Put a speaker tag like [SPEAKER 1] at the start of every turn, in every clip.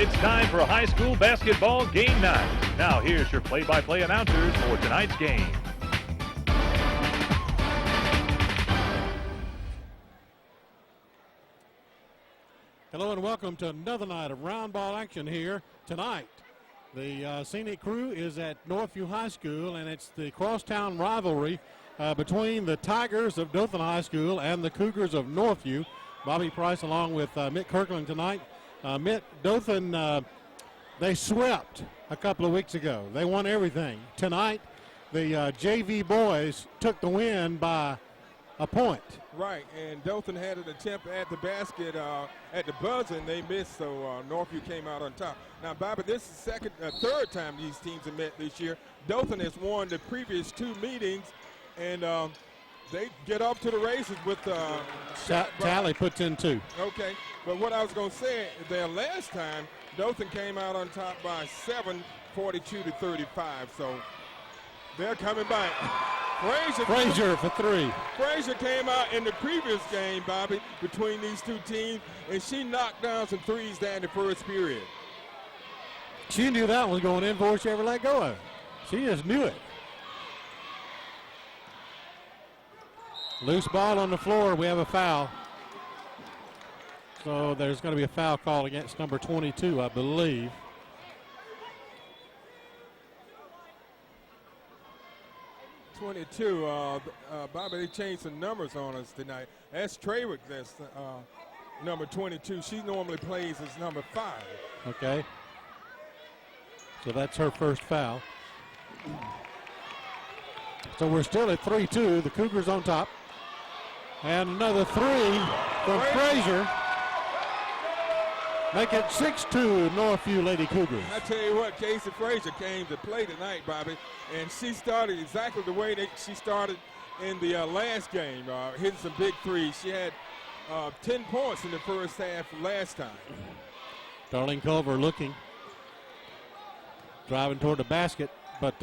[SPEAKER 1] It's time for high school basketball game night. Now here's your play-by-play announcers for tonight's game.
[SPEAKER 2] Hello and welcome to another night of round ball action here tonight. The Scenic Crew is at Northview High School, and it's the crosstown rivalry between the Tigers of Dothan High School and the Cougars of Northview. Bobby Price along with Mitt Kirkland tonight. Mitt, Dothan, they swept a couple of weeks ago. They won everything. Tonight, the JV boys took the win by a point.
[SPEAKER 3] Right, and Dothan had an attempt at the basket at the buzzer, and they missed, so Northview came out on top. Now, Bobby, this is third time these teams have met this year. Dothan has won the previous two meetings, and they get off to the races with
[SPEAKER 2] Tally puts in two.
[SPEAKER 3] Okay, but what I was going to say, their last time, Dothan came out on top by 7, 42-35, so they're coming back.
[SPEAKER 2] Frazier for three.
[SPEAKER 3] Frazier came out in the previous game, Bobby, between these two teams, and she knocked down some threes there in the first period.
[SPEAKER 2] She knew that one was going in before she ever let go of it. She just knew it. Loose ball on the floor. We have a foul. So there's going to be a foul call against number 22, I believe.
[SPEAKER 3] Bobby, they changed some numbers on us tonight. That's Trawick, that's number 22. She normally plays as number 5.
[SPEAKER 2] Okay. So that's her first foul. So we're still at 3-2. The Cougars on top. And another three from Frazier. Make it 6-2 Northview Lady Cougars.
[SPEAKER 3] I tell you what, Casey Frazier came to play tonight, Bobby, and she started exactly the way she started in the last game, hitting some big threes. She had 10 points in the first half last time.
[SPEAKER 2] Darlene Culver looking, driving toward the basket, but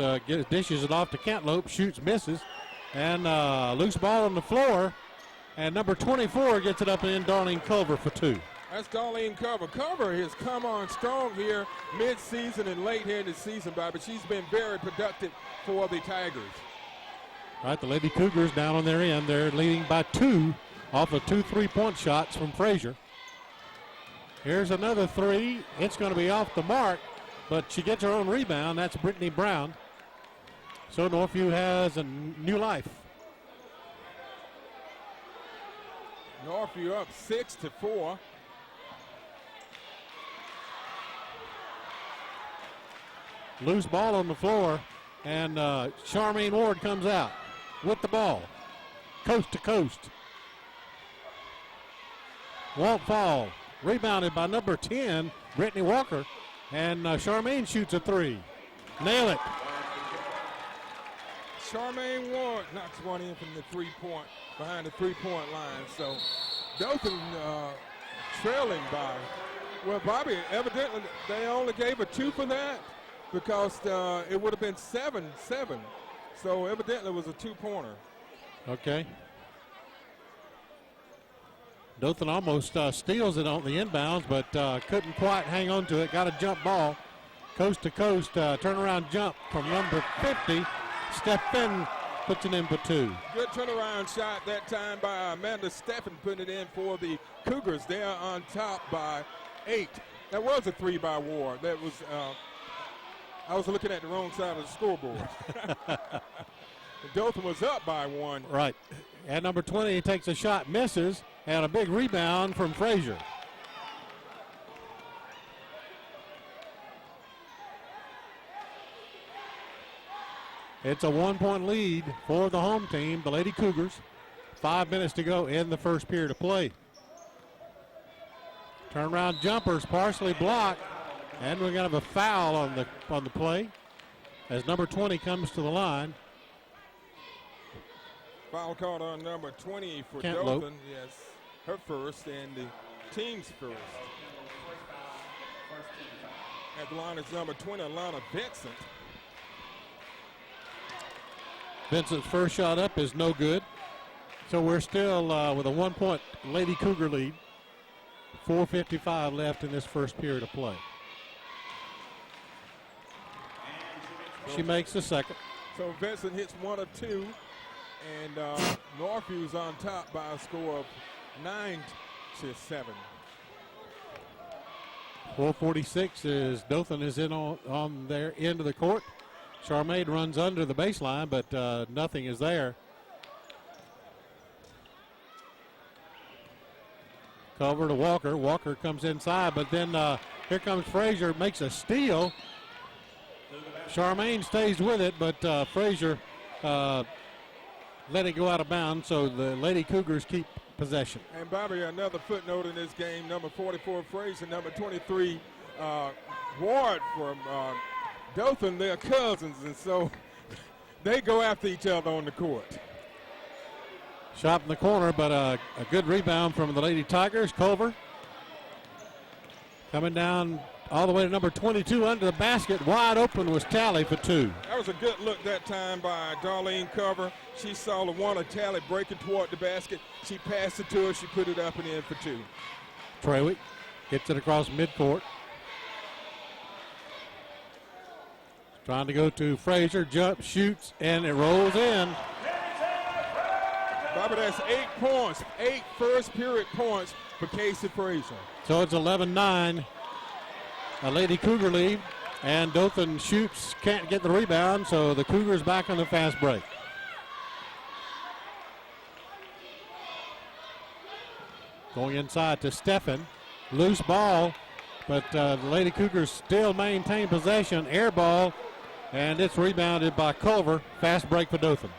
[SPEAKER 2] dishes it off to Cantlope, shoots, misses, and loose ball on the floor, and number 24 gets it up in Darlene Culver for 2.
[SPEAKER 3] That's Darlene Culver. Culver has come on strong here mid-season and late here in the season, Bobby. She's been very productive for the Tigers.
[SPEAKER 2] All right, the Lady Cougars down on their end. They're leading by 2 off of 2 3-point shots from Frazier. Here's another three. It's going to be off the mark, but she gets her own rebound. That's Brittany Brown. So Northview has a new life.
[SPEAKER 3] Northview up 6-4.
[SPEAKER 2] Loose ball on the floor, and Charmaine Ward comes out with the ball, coast to coast. Won't fall. Rebounded by number 10, Brittany Walker, and Charmaine shoots a three. Nail it.
[SPEAKER 3] Charmaine Ward knocks one in from the behind the three-point line. So Dothan trailing by. Well, Bobby, evidently they only gave her 2 for that, because it would have been 7-7. So evidently it was a 2-pointer.
[SPEAKER 2] Okay. Dothan almost steals it on the inbounds, but couldn't quite hang on to it. Got a jump ball. Coast to coast, turnaround jump from number 50. Steph Finn puts it in for 2.
[SPEAKER 3] Good turnaround shot that time by Amanda Steffen, putting it in for the Cougars. They are on top by 8. That was a 3 by Ward. That was I was looking at the wrong side of the scoreboard. Dothan was up by 1.
[SPEAKER 2] Right. At number 20, he takes a shot, misses, and a big rebound from Frazier. It's a 1-point lead for the home team, the Lady Cougars. 5 minutes to go in the first period of play. Turnaround jumpers partially blocked, and we're going to have a foul on the play as number 20 comes to the line.
[SPEAKER 3] Foul called on number 20 for
[SPEAKER 2] Cantlope.
[SPEAKER 3] Dothan. Yes, her first and the team's first. At the line is number 20, Alana Vincent.
[SPEAKER 2] Vincent's first shot up is no good. So we're still with a 1-point Lady Cougar lead. 4:55 left in this first period of play. She makes the second.
[SPEAKER 3] So Vincent hits 1 of 2, and Northview's on top by a score of 9-7.
[SPEAKER 2] 4:46 is Dothan is in on their end of the court. Charmaine runs under the baseline, but nothing is there. Cover to Walker. Walker comes inside, but then here comes Frazier, makes a steal. Charmaine stays with it, but Frazier let it go out of bounds, so the Lady Cougars keep possession.
[SPEAKER 3] And Bobby, another footnote in this game, number 44 Frazier, number 23 Ward from Dothan, they're cousins, and so they go after each other on the court.
[SPEAKER 2] Shot in the corner, but a good rebound from the Lady Tigers. Culver coming down all the way to number 22 under the basket. Wide open was Talley for 2.
[SPEAKER 3] That was a good look that time by Darlene Culver. She saw LaWanna Talley breaking toward the basket. She passed it to her. She put it up and in for 2.
[SPEAKER 2] Trawick gets it across midcourt. Trying to go to Frazier, jump, shoots, and it rolls in.
[SPEAKER 3] Bobby, that's 8 points, 8 first period points for Casey Frazier.
[SPEAKER 2] So it's 11-9. A Lady Cougar lead, and Dothan shoots, can't get the rebound, so the Cougars back on the fast break. Going inside to Steffen, loose ball, but the Lady Cougars still maintain possession, air ball, and it's rebounded by Culver. Fast break for Dothan.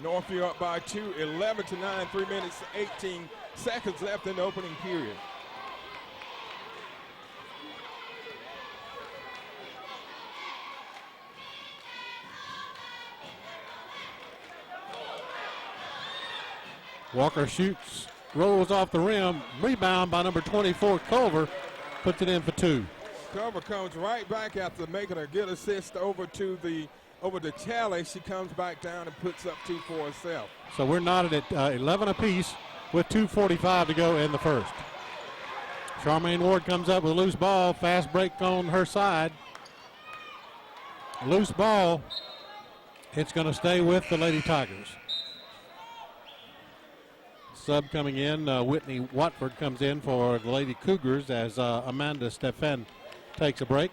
[SPEAKER 3] Northview up by 2, 11-9, 3 minutes, 18 seconds left in the opening period.
[SPEAKER 2] Walker shoots, rolls off the rim, rebound by number 24, Culver, puts it in for 2.
[SPEAKER 3] Culver comes right back after making a good assist over to Talley. She comes back down and puts up 2 for herself.
[SPEAKER 2] So we're knotted at 11 apiece with 2:45 to go in the first. Charmaine Ward comes up with a loose ball, fast break on her side. Loose ball, it's going to stay with the Lady Tigers. Sub coming in, Whitney Watford comes in for the Lady Cougars as Amanda Steffen takes a break.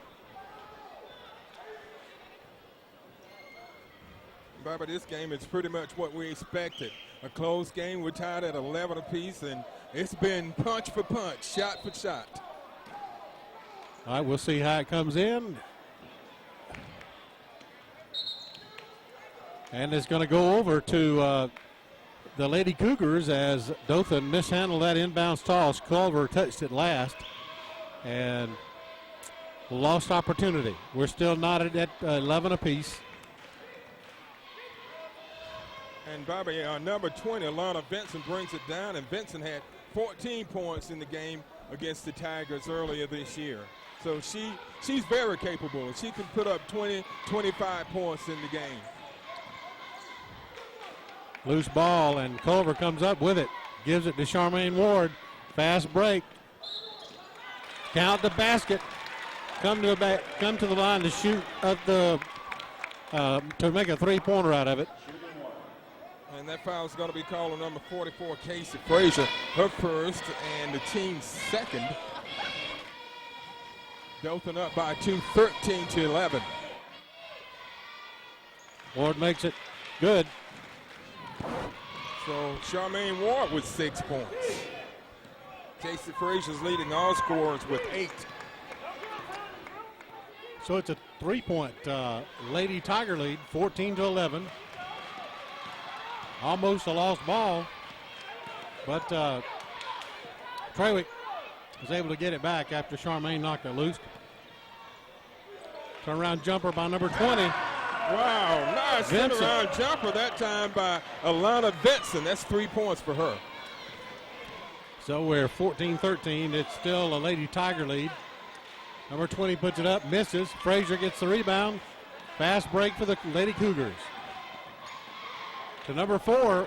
[SPEAKER 3] Bobby, this game is pretty much what we expected. A close game. We're tied at 11 apiece, and it's been punch for punch, shot for shot.
[SPEAKER 2] All right, we'll see how it comes in. And it's going to go over to the Lady Cougars as Dothan mishandled that inbounds toss. Culver touched it last and lost opportunity. We're still knotted at 11 apiece.
[SPEAKER 3] And Bobby, number 20, Alana Vincent brings it down, and Vincent had 14 points in the game against the Tigers earlier this year. So she's very capable. She can put up 20, 25 points in the game.
[SPEAKER 2] Loose ball, and Culver comes up with it. Gives it to Charmaine Ward. Fast break. Count the basket. Come to the line to shoot at the to make a three-pointer out of it.
[SPEAKER 3] And that foul is going to be called on number 44, Casey Frazier, her first and the team's second. Dothan up by 2, 13-11.
[SPEAKER 2] Ward makes it good.
[SPEAKER 3] So Charmaine Ward with 6 points. Casey Frazier's leading all scorers with 8.
[SPEAKER 2] So it's a 3-point Lady Tiger lead, 14-11. Almost a lost ball, but Trawick was able to get it back after Charmaine knocked it loose. Turnaround jumper by number 20.
[SPEAKER 3] Wow, nice turnaround jumper that time by Alana Vincent. That's 3 points for her.
[SPEAKER 2] So we're 14-13. It's still a Lady Tiger lead. Number 20 puts it up, misses. Frazier gets the rebound. Fast break for the Lady Cougars. To number 4.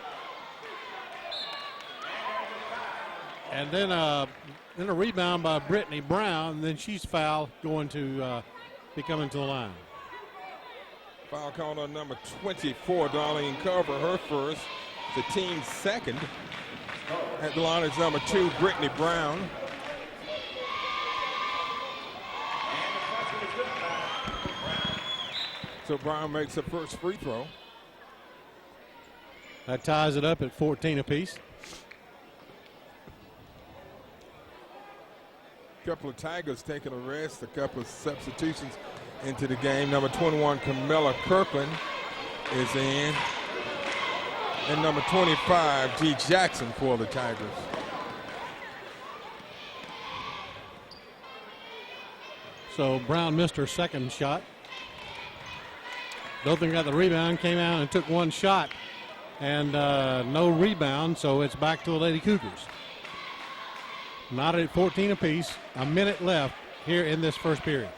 [SPEAKER 2] And then a rebound by Brittany Brown. And then she's fouled, going to be coming to the line.
[SPEAKER 3] Foul called on number 24, Darlene Carver, her first, the team's second. At the line is number 2, Brittany Brown. So Brown makes her first free throw.
[SPEAKER 2] That ties it up at 14 apiece.
[SPEAKER 3] A couple of Tigers taking a rest, a couple of substitutions into the game. Number 21, Camilla Kirkland, is in. And number 25, Dee Jackson for the Tigers.
[SPEAKER 2] So Brown missed her second shot. Dothan got the rebound, came out and took one shot, and no rebound, so it's back to the Lady Cougars. Knotted at 14 apiece, a minute left here in this first period.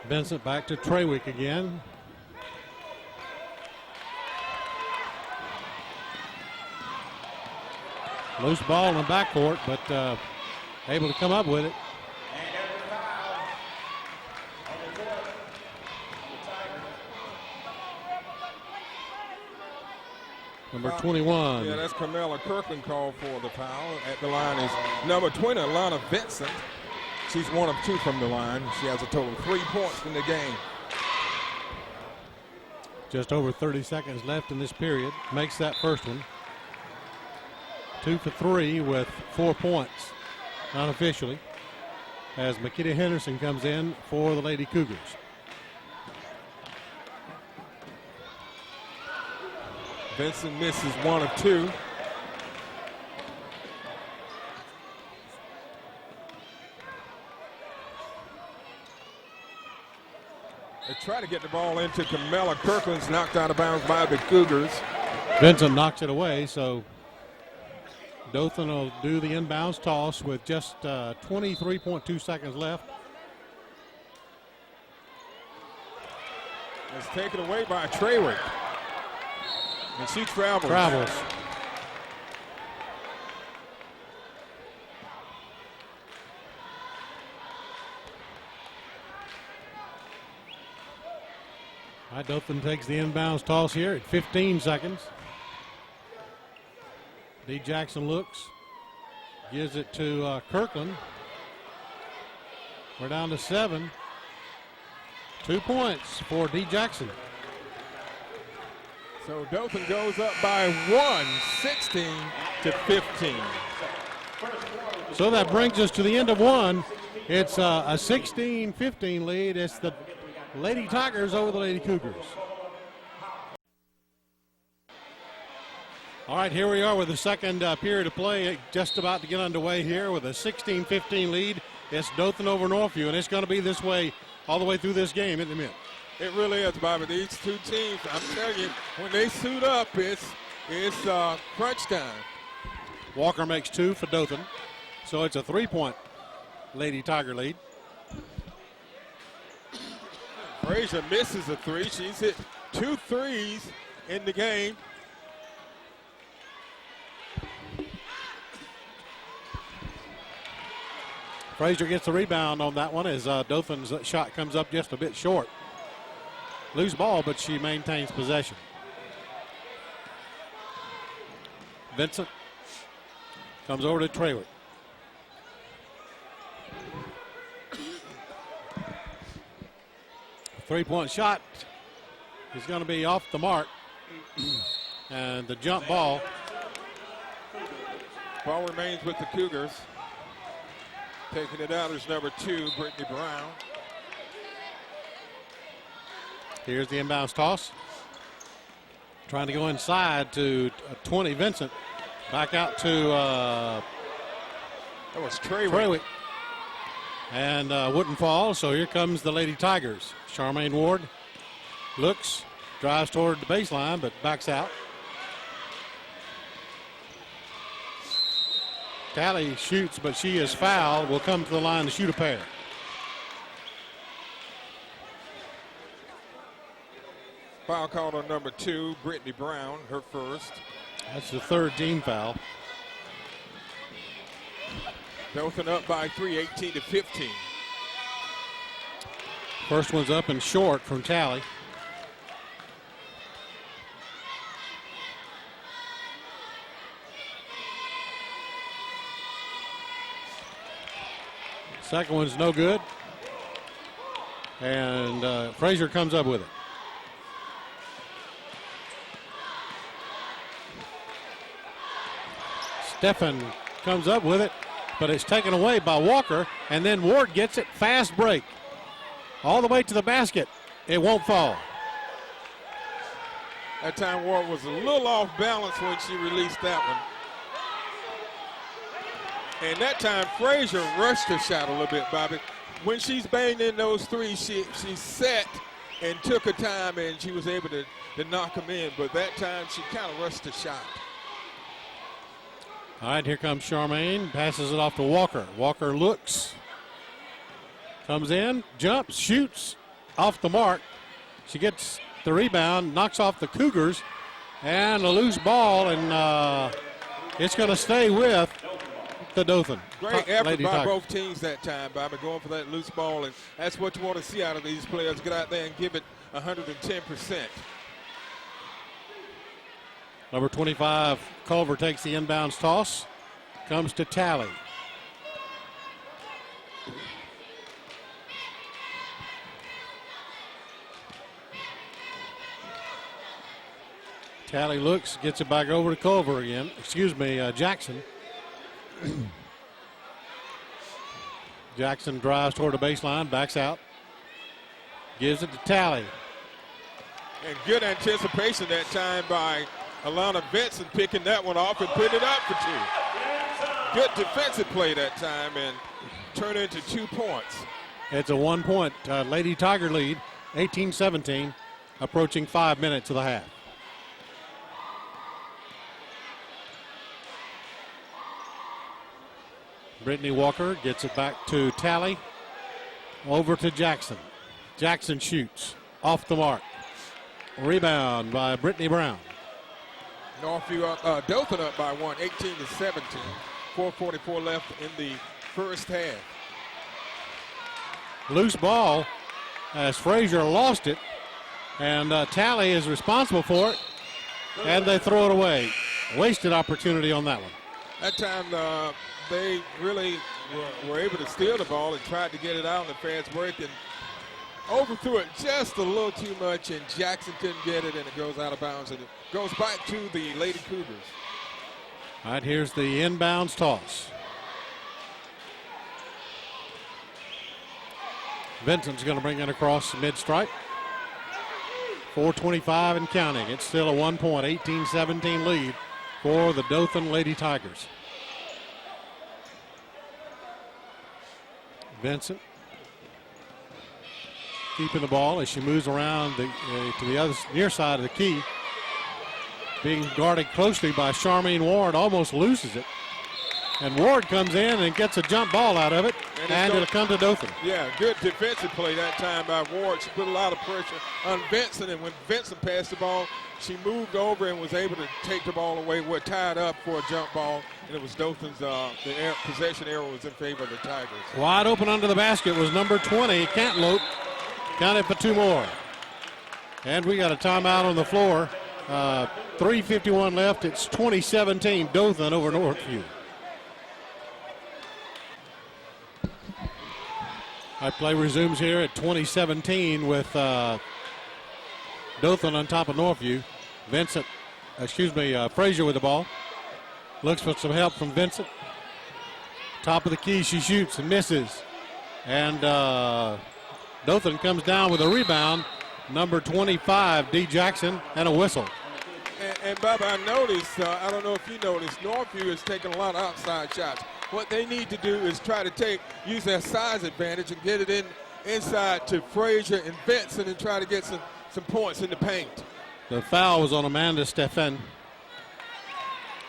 [SPEAKER 2] Vincent back to Trawick again. Loose ball in the backcourt, but able to come up with it. Number 21.
[SPEAKER 3] Yeah, that's Camilla Kirkland called for the foul. At the line is number 20, Alana Vincent. She's 1 of 2 from the line. She has a total of 3 points in the game.
[SPEAKER 2] Just over 30 seconds left in this period. Makes that first one. 2 for 3 with 4 points unofficially as Makita Henderson comes in for the Lady Cougars.
[SPEAKER 3] Vincent misses 1 of 2. They try to get the ball into Camilla Kirkland's knocked out of bounds by the Cougars.
[SPEAKER 2] Vincent knocks it away, so Dothan will do the inbounds toss with just 23.2 seconds left.
[SPEAKER 3] It's taken away by Trawick. And she travels.
[SPEAKER 2] All right, Dothan takes the inbounds toss here at 15 seconds. Dee Jackson looks, gives it to Kirkland. We're down to 7. 2 points for Dee Jackson.
[SPEAKER 3] So Dothan goes up by 1, 16 to 15.
[SPEAKER 2] So that brings us to the end of one. It's a 16-15 lead. It's the Lady Tigers over the Lady Cougars. All right, here we are with the second period of play just about to get underway here with a 16-15 lead. It's Dothan over Northview, and it's going to be this way all the way through this game, isn't it?
[SPEAKER 3] It really is, Bobby. These two teams, I'm telling you, when they suit up, it's crunch time.
[SPEAKER 2] Walker makes 2 for Dothan, so it's a 3-point Lady Tiger lead.
[SPEAKER 3] Frazier misses a 3. She's hit 2 threes in the game.
[SPEAKER 2] Frazier gets the rebound on that one as Dothan's shot comes up just a bit short. Loose ball, but she maintains possession. Vincent comes over to Trawick. Three-point shot is going to be off the mark. And the jump ball.
[SPEAKER 3] Ball remains with the Cougars. Taking it out is number 2, Brittany Brown.
[SPEAKER 2] Here's the inbounds toss. Trying to go inside to 20, Vincent. Back out to
[SPEAKER 3] that was
[SPEAKER 2] Trawick. And wouldn't fall, so here comes the Lady Tigers. Charmaine Ward looks, drives toward the baseline, but backs out. Talley shoots, but she is fouled. Will come to the line to shoot a pair.
[SPEAKER 3] Foul called on number 2, Brittany Brown, her first.
[SPEAKER 2] That's the third team foul.
[SPEAKER 3] Dothan up by 3, 18-15.
[SPEAKER 2] First one's up and short from Tally. Second one's no good. And Frazier comes up with it. Stephan comes up with it, but it's taken away by Walker, and then Ward gets it. Fast break. All the way to the basket. It won't fall.
[SPEAKER 3] That time Ward was a little off balance when she released that one. And that time Frazier rushed her shot a little bit, Bobby. When she's banged in those threes, she set and took her time, and she was able to knock them in. But that time she kind of rushed her shot.
[SPEAKER 2] All right, here comes Charmaine. Passes it off to Walker. Walker looks. Comes in, jumps, shoots off the mark. She gets the rebound, knocks off the Cougars, and a loose ball, and it's going to stay with the Dothan.
[SPEAKER 3] Great effort
[SPEAKER 2] Lady
[SPEAKER 3] by
[SPEAKER 2] Tigers.
[SPEAKER 3] both teams that time, Bobby, going for that loose ball, and that's what you want to see out of these players. Get out there and give it 110%.
[SPEAKER 2] Number 25, Culver takes the inbounds toss. Comes to Tally. Tally looks, gets it back over to Culver again. Jackson. Jackson drives toward the baseline, backs out. Gives it to Tally.
[SPEAKER 3] And good anticipation that time by Alana Benson, picking that one off and putting it up for 2. Good defensive play that time and turn into 2 points.
[SPEAKER 2] It's a 1-point Lady Tiger lead, 18-17, approaching 5 minutes of the half. Brittany Walker gets it back to Tally. Over to Jackson. Jackson shoots off the mark. Rebound by Brittany Brown.
[SPEAKER 3] Northview Dothan up by 1, 18-17. 4:44 left in the first half.
[SPEAKER 2] Loose ball as Frazier lost it, and Tally is responsible for it, and they throw it away. Wasted opportunity on that one.
[SPEAKER 3] That time they really were able to steal the ball and tried to get it out on the fast break and overthrew it just a little too much, and Jackson couldn't get it, and it goes out of bounds, and it goes back to the Lady Cougars.
[SPEAKER 2] All right, here's the inbounds toss. Vincent's going to bring it across mid-stripe. 4:25 and counting. It's still a 1-point, 18-17 lead for the Dothan Lady Tigers. Vincent keeping the ball as she moves around to the other near side of the key. Being guarded closely by Charmaine Ward, almost loses it. And Ward comes in and gets a jump ball out of it, and it'll come to Dothan.
[SPEAKER 3] Yeah, good defensive play that time by Ward. She put a lot of pressure on Vincent, and when Vincent passed the ball, she moved over and was able to take the ball away. We're tied up for a jump ball, and it was Dothan's, possession error was in favor of the Tigers.
[SPEAKER 2] Wide open under the basket was number 20, Cantaloupe. Counted for 2 more. And we got a timeout on the floor. 3:51 left. It's 2017 Dothan over Northview. Play resumes here at 2017 with Dothan on top of Northview. Frazier with the ball. Looks for some help from Vincent. Top of the key, she shoots and misses. And Dothan comes down with a rebound. Number 25, D. Jackson, and a whistle.
[SPEAKER 3] And Bob, I noticed, I don't know if you noticed, Northview is taking a lot of outside shots. What they need to do is try to use their size advantage and get it inside to Frazier and Vincent and try to get some points in the paint.
[SPEAKER 2] The foul was on Amanda Stephan.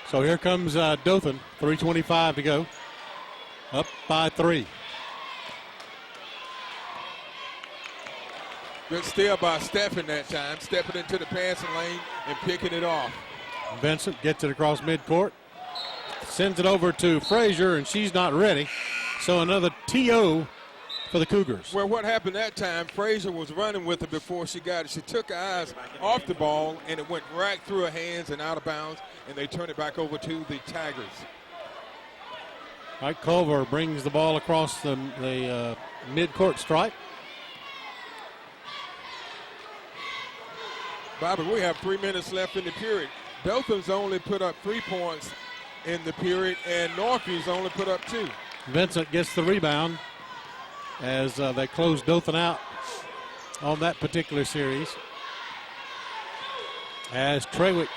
[SPEAKER 2] So here comes Dothan, 3:25 to go. Up by 3.
[SPEAKER 3] Good steal by Stephen that time, stepping into the passing lane and picking it off.
[SPEAKER 2] Vincent gets it across midcourt, sends it over to Frazier, and she's not ready. So another TO for the Cougars.
[SPEAKER 3] Well, what happened that time, Frazier was running with it before she got it. She took her eyes off the ball, and it went right through her hands and out of bounds, and they turned it back over to the Tigers.
[SPEAKER 2] Mike Culver brings the ball across the midcourt stripe.
[SPEAKER 3] Bobby, we have 3 minutes left in the period. Dothan's only put up 3 points in the period, and Northview's only put up 2.
[SPEAKER 2] Vincent gets the rebound as they close Dothan out on that particular series. As Trewick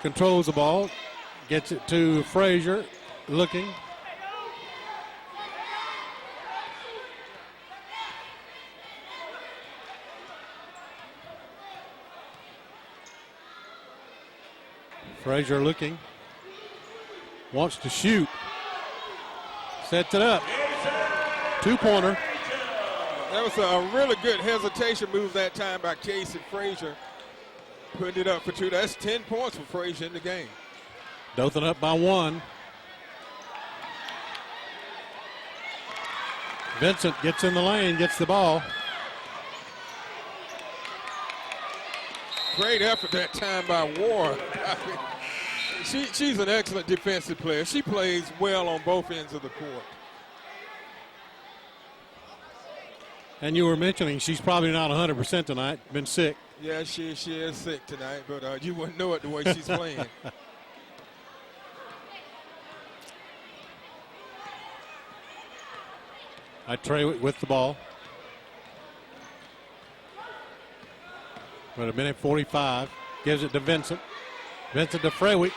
[SPEAKER 2] controls the ball, gets it to Frazier, looking. Frazier looking, wants to shoot, sets it up, 2-pointer.
[SPEAKER 3] That was a really good hesitation move that time by Casey Frazier, putting it up for 2. That's 10 points for Frazier in the game.
[SPEAKER 2] Dothan up by 1. Vincent gets in the lane, gets the ball.
[SPEAKER 3] Great effort that time by Ward. She's an excellent defensive player. She plays well on both ends of the court.
[SPEAKER 2] And you were mentioning she's probably not 100% tonight, been sick.
[SPEAKER 3] Yeah, she is sick tonight, but you wouldn't know it the way she's playing.
[SPEAKER 2] Trewick with the ball. With 1:45, gives it to Vincent. Vincent to Frazier.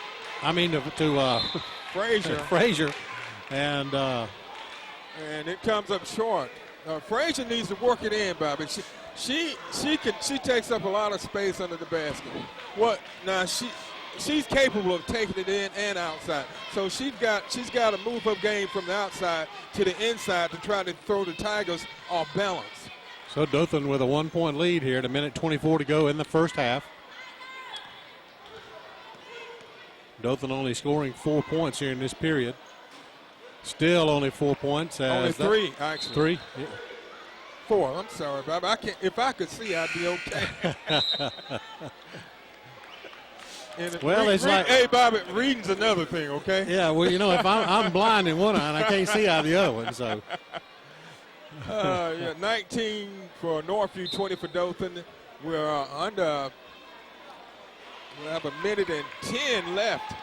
[SPEAKER 3] Frazier.
[SPEAKER 2] Frazier. And
[SPEAKER 3] it comes up short. Frazier needs to work it in, Bobby. She takes up a lot of space under the basket. She's capable of taking it in and outside. So she's got to move her game from the outside to the inside to try to throw the Tigers off balance.
[SPEAKER 2] So Dothan with a 1-point lead here at 1:24 to go in the first half. Dothan only scoring 4 points here in this period. Still only 4 points.
[SPEAKER 3] Only 3, actually.
[SPEAKER 2] 3? Yeah.
[SPEAKER 3] 4. I'm sorry, Bob. If I could see, I'd be okay. Hey, Bob, reading's another thing, okay?
[SPEAKER 2] Yeah, well, if I'm blind in one eye and I can't see out of the other one, so.
[SPEAKER 3] 19 for Northview, 20 for Dothan. We have 1:10 left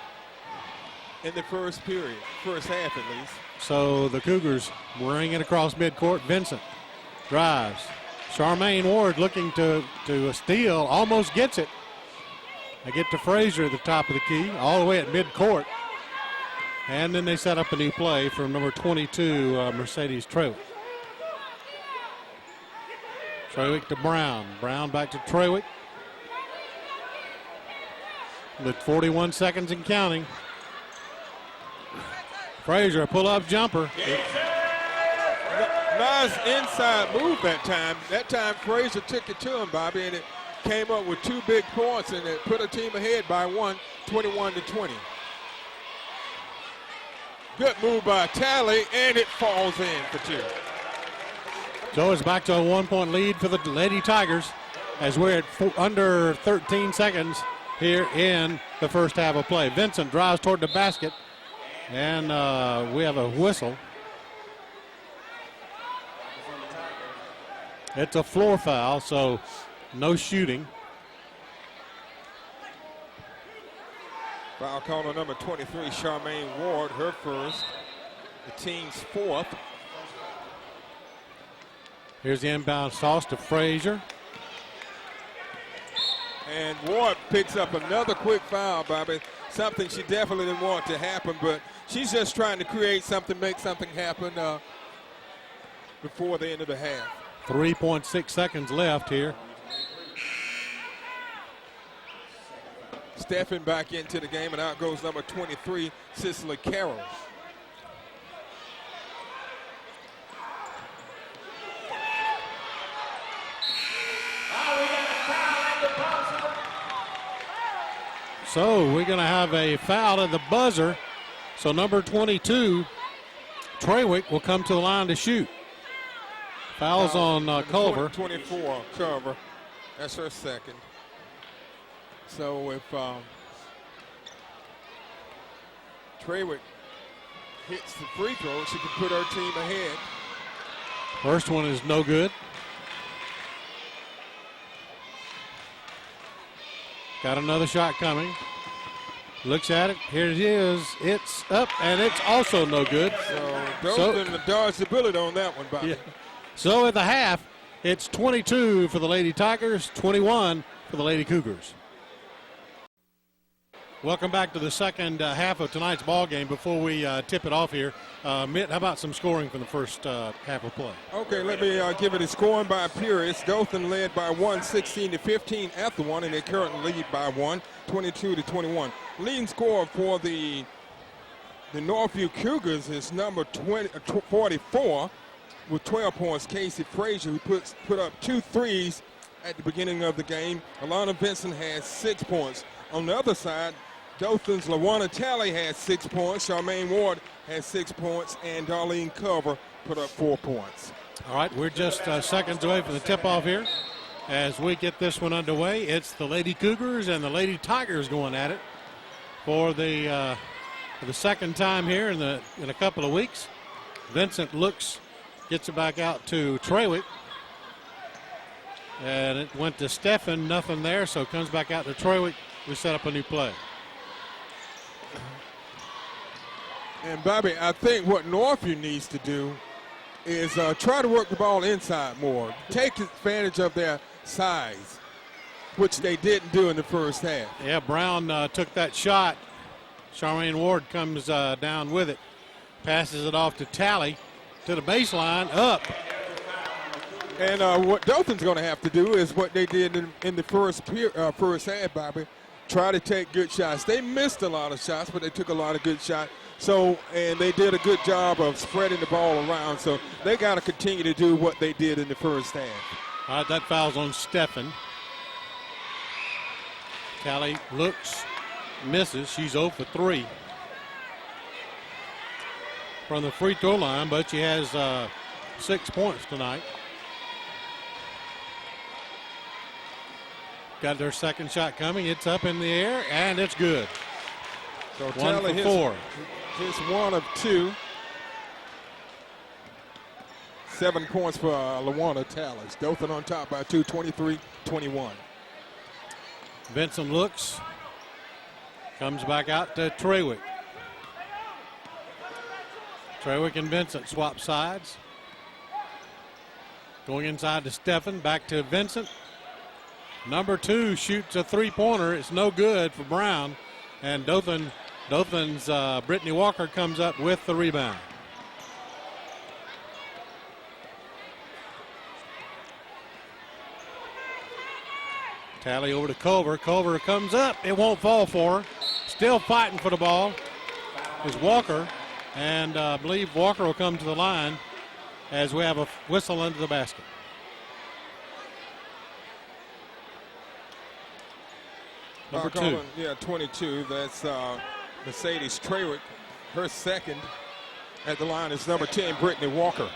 [SPEAKER 3] in the first period, first half at least.
[SPEAKER 2] So the Cougars bring it across midcourt. Vincent drives. Charmaine Ward looking to steal, almost gets it. They get to Frazier at the top of the key, all the way at midcourt. And then they set up a new play for number 22, Mercedes Trewick. Trewick to Brown. Brown back to Trewick. With 41 seconds and counting. Frazier, a pull-up jumper.
[SPEAKER 3] Nice inside move that time. That time Frazier took it to him, Bobby, and it came up with 2 big points, and it put a team ahead by 1, 21-20. Good move by Talley, and it falls in for 2.
[SPEAKER 2] So it's back to a 1-point lead for the Lady Tigers as we're at under 13 seconds here in the first half of play. Vincent drives toward the basket, and we have a whistle. It's a floor foul, so no shooting.
[SPEAKER 3] Foul call on number 23, Charmaine Ward, her first, the team's 4th.
[SPEAKER 2] Here's the inbound toss to Frazier.
[SPEAKER 3] And Ward picks up another quick foul, Bobby. Something she definitely didn't want to happen, but she's just trying to create something, make something happen before the end of the half.
[SPEAKER 2] 3.6 seconds left here.
[SPEAKER 3] Stepping back into the game, and out goes number 23, Cicely Carroll.
[SPEAKER 2] So we're going to have a foul at the buzzer. So number 22, Trawick, will come to the line to shoot. Fouls on Culver.
[SPEAKER 3] 24, Culver. That's her second. So if Trawick hits the free throw, she can put her team ahead.
[SPEAKER 2] First one is no good. Got another shot coming. Looks at it. Here it is. It's up, and it's also no good.
[SPEAKER 3] So Dothan dodged the bullet on that one, Bobby.
[SPEAKER 2] Yeah. So at the half, it's 22 for the Lady Tigers, 21 for the Lady Cougars. Welcome back to the second half of tonight's ball game. Before we tip it off here, Mitt, how about some scoring from the first half of play?
[SPEAKER 3] Okay, let me give it a scoring by periods. Dothan led by 16-15 after one, and they currently lead by 22-21. Leading scorer for the Northview Cougars is number 44 with 12 points. Casey Frazier, who put up 2 threes at the beginning of the game. Alana Vincent has 6 points. On the other side, Dothan's LaWanna Talley has 6 points. Charmaine Ward has 6 points, and Darlene Culver put up 4 points.
[SPEAKER 2] All right, we're just seconds away from the tip-off here. As we get this one underway, it's the Lady Cougars and the Lady Tigers going at it for the second time here in a couple of weeks. Vincent gets it back out to Trawick, and it went to Stephan. Nothing there, so it comes back out to Trawick. We set up a new play.
[SPEAKER 3] And, Bobby, I think what Northview needs to do is try to work the ball inside more. Take advantage of their size, which they didn't do in the first half.
[SPEAKER 2] Yeah, Brown took that shot. Charmaine Ward comes down with it. Passes it off to Talley to the baseline, up.
[SPEAKER 3] And what Dothan's going to have to do is what they did in the first half, Bobby. Try to take good shots. They missed a lot of shots, but they took a lot of good shots. And they did a good job of spreading the ball around. So they got to continue to do what they did in the first half.
[SPEAKER 2] All right, that foul's on Stephan. Talley looks, misses. She's 0 for 3 from the free throw line, but she has 6 points tonight. Got their second shot coming. It's up in the air, and it's good.
[SPEAKER 3] So
[SPEAKER 2] 1
[SPEAKER 3] Talley
[SPEAKER 2] for 4.
[SPEAKER 3] Hits 1 of 2. 7 points for LaWanna Talley. Dothan on top by 2, 23-21.
[SPEAKER 2] Vincent looks. Comes back out to Trawick. Trawick and Vincent swap sides. Going inside to Stephan. Back to Vincent. Number 2 shoots a three-pointer. It's no good for Brown. And Dothan's Brittany Walker comes up with the rebound. Talley over to Culver. Culver comes up. It won't fall for her. Still fighting for the ball is Walker. And I believe Walker will come to the line as we have a whistle under the basket. Number 2.
[SPEAKER 3] Yeah, 22. That's Mercedes Trawick. Her second at the line is number 10, Brittany Walker.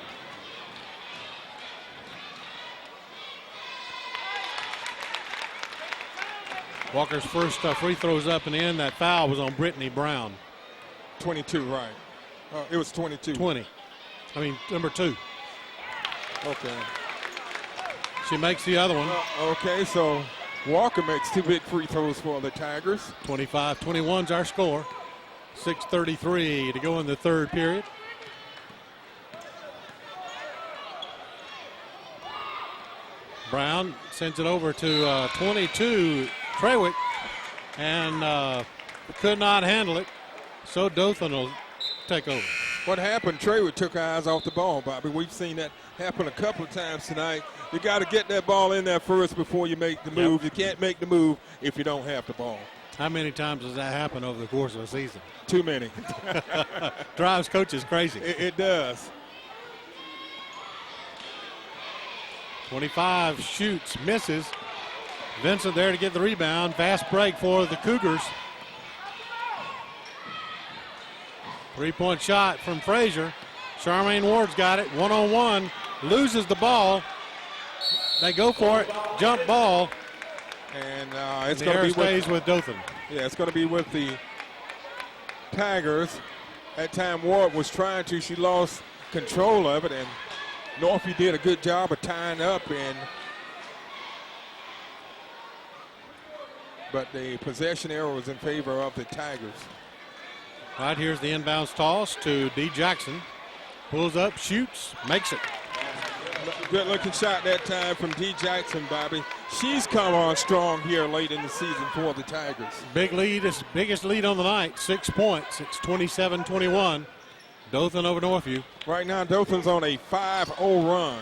[SPEAKER 2] Walker's first free throws up and in. That foul was on Brittany Brown.
[SPEAKER 3] 22, right. It was 22.
[SPEAKER 2] 20. I mean, number 2.
[SPEAKER 3] Okay.
[SPEAKER 2] She makes the other one.
[SPEAKER 3] Okay, so Walker makes 2 big free throws for the Tigers.
[SPEAKER 2] 25-21's our score. 6:33 to go in the third period. Brown sends it over to 22 Trawick, and could not handle it. So Dothan will take over.
[SPEAKER 3] What happened, Trawick took her eyes off the ball, Bobby. We've seen that happen a couple of times tonight. You got to get that ball in there first before you make the move. Yep. You can't make the move if you don't have the ball.
[SPEAKER 2] How many times does that happen over the course of a season?
[SPEAKER 3] Too many.
[SPEAKER 2] Drives coaches crazy.
[SPEAKER 3] It does.
[SPEAKER 2] 25 shoots, misses. Vincent there to get the rebound. Fast break for the Cougars. Three-point shot from Frazier. Charmaine Ward's got it. One-on-one. Loses the ball. They go for it. Jump ball.
[SPEAKER 3] And it's going to be
[SPEAKER 2] stays with Dothan.
[SPEAKER 3] Yeah, it's going to be with the Tigers. That time Ward was trying to. She lost control of it, and Northview did a good job of tying up. But the possession error was in favor of the Tigers.
[SPEAKER 2] All right, here's the inbounds toss to D. Jackson. Pulls up, shoots, makes it.
[SPEAKER 3] Good looking shot that time from D. Jackson, Bobby. She's come on strong here late in the season for the Tigers.
[SPEAKER 2] Big lead, it's the biggest lead on the night, 6 points. It's 27-21. Dothan over Northview.
[SPEAKER 3] Right now, Dothan's on a 5-0 run.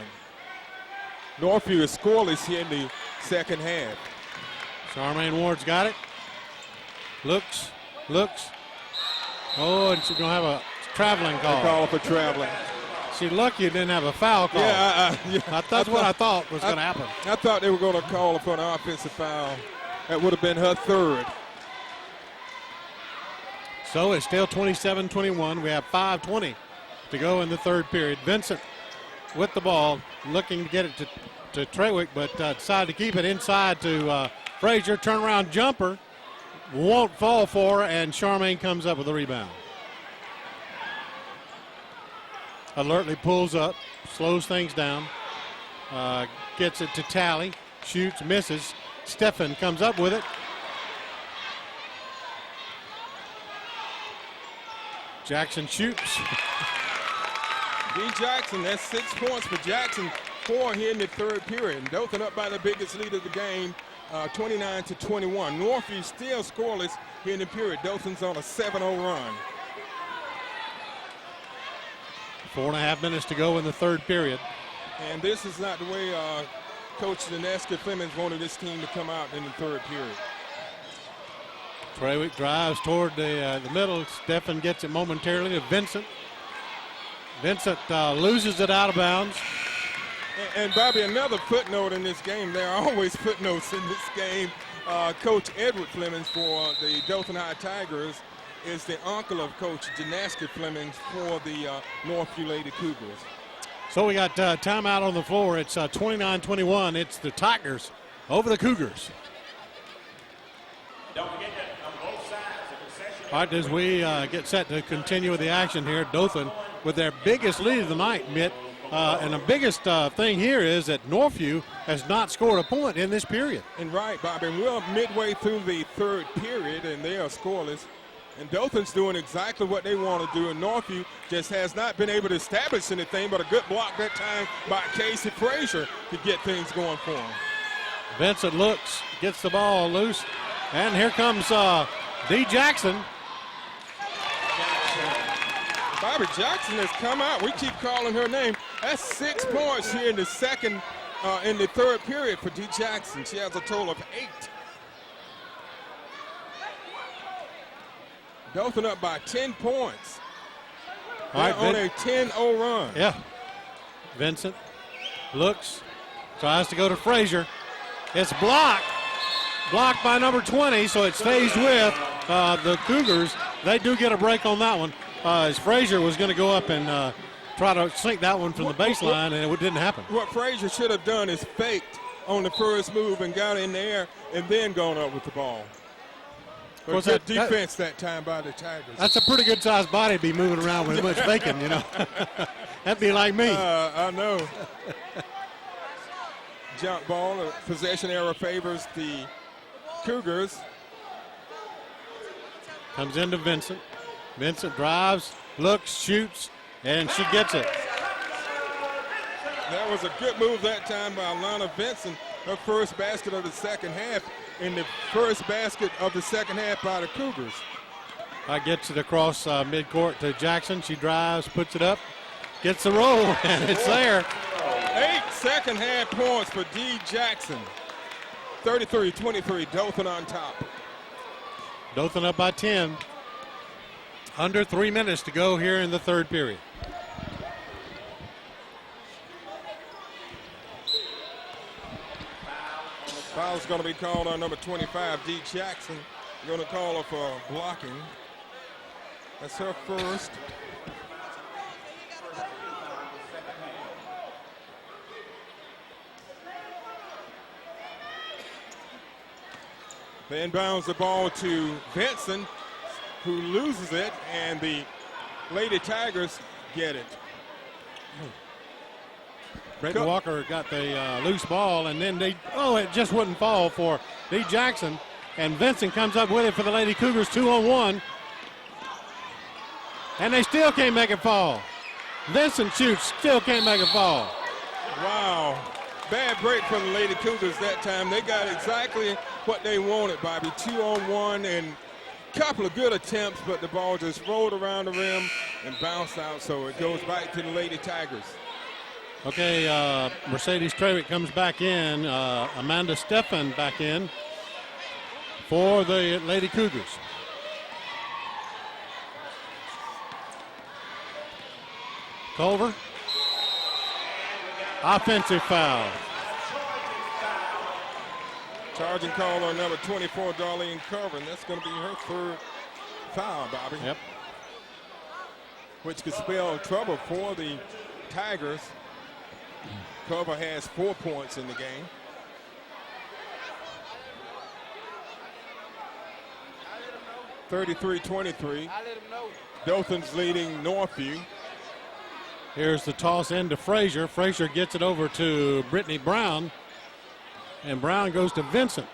[SPEAKER 3] Northview is scoreless here in the second half.
[SPEAKER 2] Charmaine Ward's got it. Looks. Oh, and she's going to have a traveling call.
[SPEAKER 3] They call for traveling.
[SPEAKER 2] She's lucky it didn't have a foul call.
[SPEAKER 3] Yeah.
[SPEAKER 2] That's what I thought was going to happen.
[SPEAKER 3] I thought they were going to call for an offensive foul. That would have been her third.
[SPEAKER 2] So it's still 27-21. We have 5:20 to go in the third period. Vincent with the ball, looking to get it to Trewick, but decided to keep it inside to Frazier. Turnaround jumper. Won't fall for her, and Charmaine comes up with a rebound. Alertly pulls up, slows things down, gets it to Tally, shoots, misses. Stephan comes up with it. Jackson shoots.
[SPEAKER 3] D. Jackson, that's 6 points for Jackson, 4 here in the third period. And Dothan up by the biggest lead of the game, 29-21. Northview still scoreless here in the period. Dothan's on a 7-0 run.
[SPEAKER 2] 4.5 minutes to go in the third period.
[SPEAKER 3] And this is not the way Coach Daneska Flemings wanted this team to come out in the third period.
[SPEAKER 2] Trewick drives toward the middle. Stephan gets it momentarily to Vincent. Vincent loses it out of bounds.
[SPEAKER 3] And Bobby, another footnote in this game. There are always footnotes in this game. Coach Edward Flemings for the Dothan High Tigers is the uncle of Coach Daneska Flemings for the Northview Lady Cougars.
[SPEAKER 2] So we got timeout on the floor. It's 29-21. It's the Tigers over the Cougars.
[SPEAKER 4] Don't forget that on both sides, the possession.
[SPEAKER 2] All right, as we get set to continue with the action here, Dothan with their biggest lead of the night, Mitt. And the biggest thing here is that Northview has not scored a point in this period.
[SPEAKER 3] And right, Bobby, and we're midway through the third period, and they are scoreless. And Dothan's doing exactly what they want to do, and Northview just has not been able to establish anything, but a good block that time by Casey Frazier to get things going for him.
[SPEAKER 2] Vincent looks, gets the ball loose, and here comes D. Jackson.
[SPEAKER 3] Bobby Jackson has come out. We keep calling her name. That's 6 points here in the third period for D. Jackson. She has a total of 8. Dothan up by 10 points.
[SPEAKER 2] All right,
[SPEAKER 3] on a 10-0 run.
[SPEAKER 2] Yeah. Vincent looks, tries to go to Frazier. It's blocked. Blocked by number 20, so it stays with the Cougars. They do get a break on that one. As Frazier was going to go up and try to sink that one from the baseline, and it didn't happen.
[SPEAKER 3] What Frazier should have done is faked on the first move and got in the air and then gone up with the ball. But good defense that time by the Tigers.
[SPEAKER 2] That's a pretty good-sized body to be moving around with much bacon, you know. That'd be like me.
[SPEAKER 3] I know. Jump ball, possession error favors the Cougars.
[SPEAKER 2] Comes into Vincent. Vincent drives, looks, shoots, and she gets it.
[SPEAKER 3] That was a good move that time by Alana Vincent. Her first basket of the second half, and the first basket of the second half by the Cougars.
[SPEAKER 2] I gets it across midcourt to Jackson. She drives, puts it up, gets the roll, and it's there.
[SPEAKER 3] 8 second half points for D. Jackson. 33-23, Dothan on top.
[SPEAKER 2] Dothan up by 10. Under 3 minutes to go here in the third period.
[SPEAKER 3] Foul's going to be called on number 25, D. Jackson. Going to call her for blocking. That's her first. They inbounds the ball to Benson, who loses it, and the Lady Tigers get it.
[SPEAKER 2] Brittany Walker got the loose ball, and then it just wouldn't fall for D. Jackson. And Vincent comes up with it for the Lady Cougars, 2-on-1. And they still can't make it fall. Vincent shoots, still can't make it fall.
[SPEAKER 3] Wow. Bad break for the Lady Cougars that time. They got exactly what they wanted, Bobby. 2-on-1 and a couple of good attempts, but the ball just rolled around the rim and bounced out, so it goes back to the Lady Tigers.
[SPEAKER 2] Okay, Mercedes Trawick comes back in. Amanda Steffen back in for the Lady Cougars. Culver. Offensive foul.
[SPEAKER 3] Charging call on number 24, Darlene Culver, and that's going to be her third foul, Bobby.
[SPEAKER 2] Yep.
[SPEAKER 3] Which could spell trouble for the Tigers. Culver has 4 points in the game. (33-23). Dothan's leading Northview.
[SPEAKER 2] Here's the toss into Frazier. Frazier gets it over to Brittany Brown. And Brown goes to Vincent.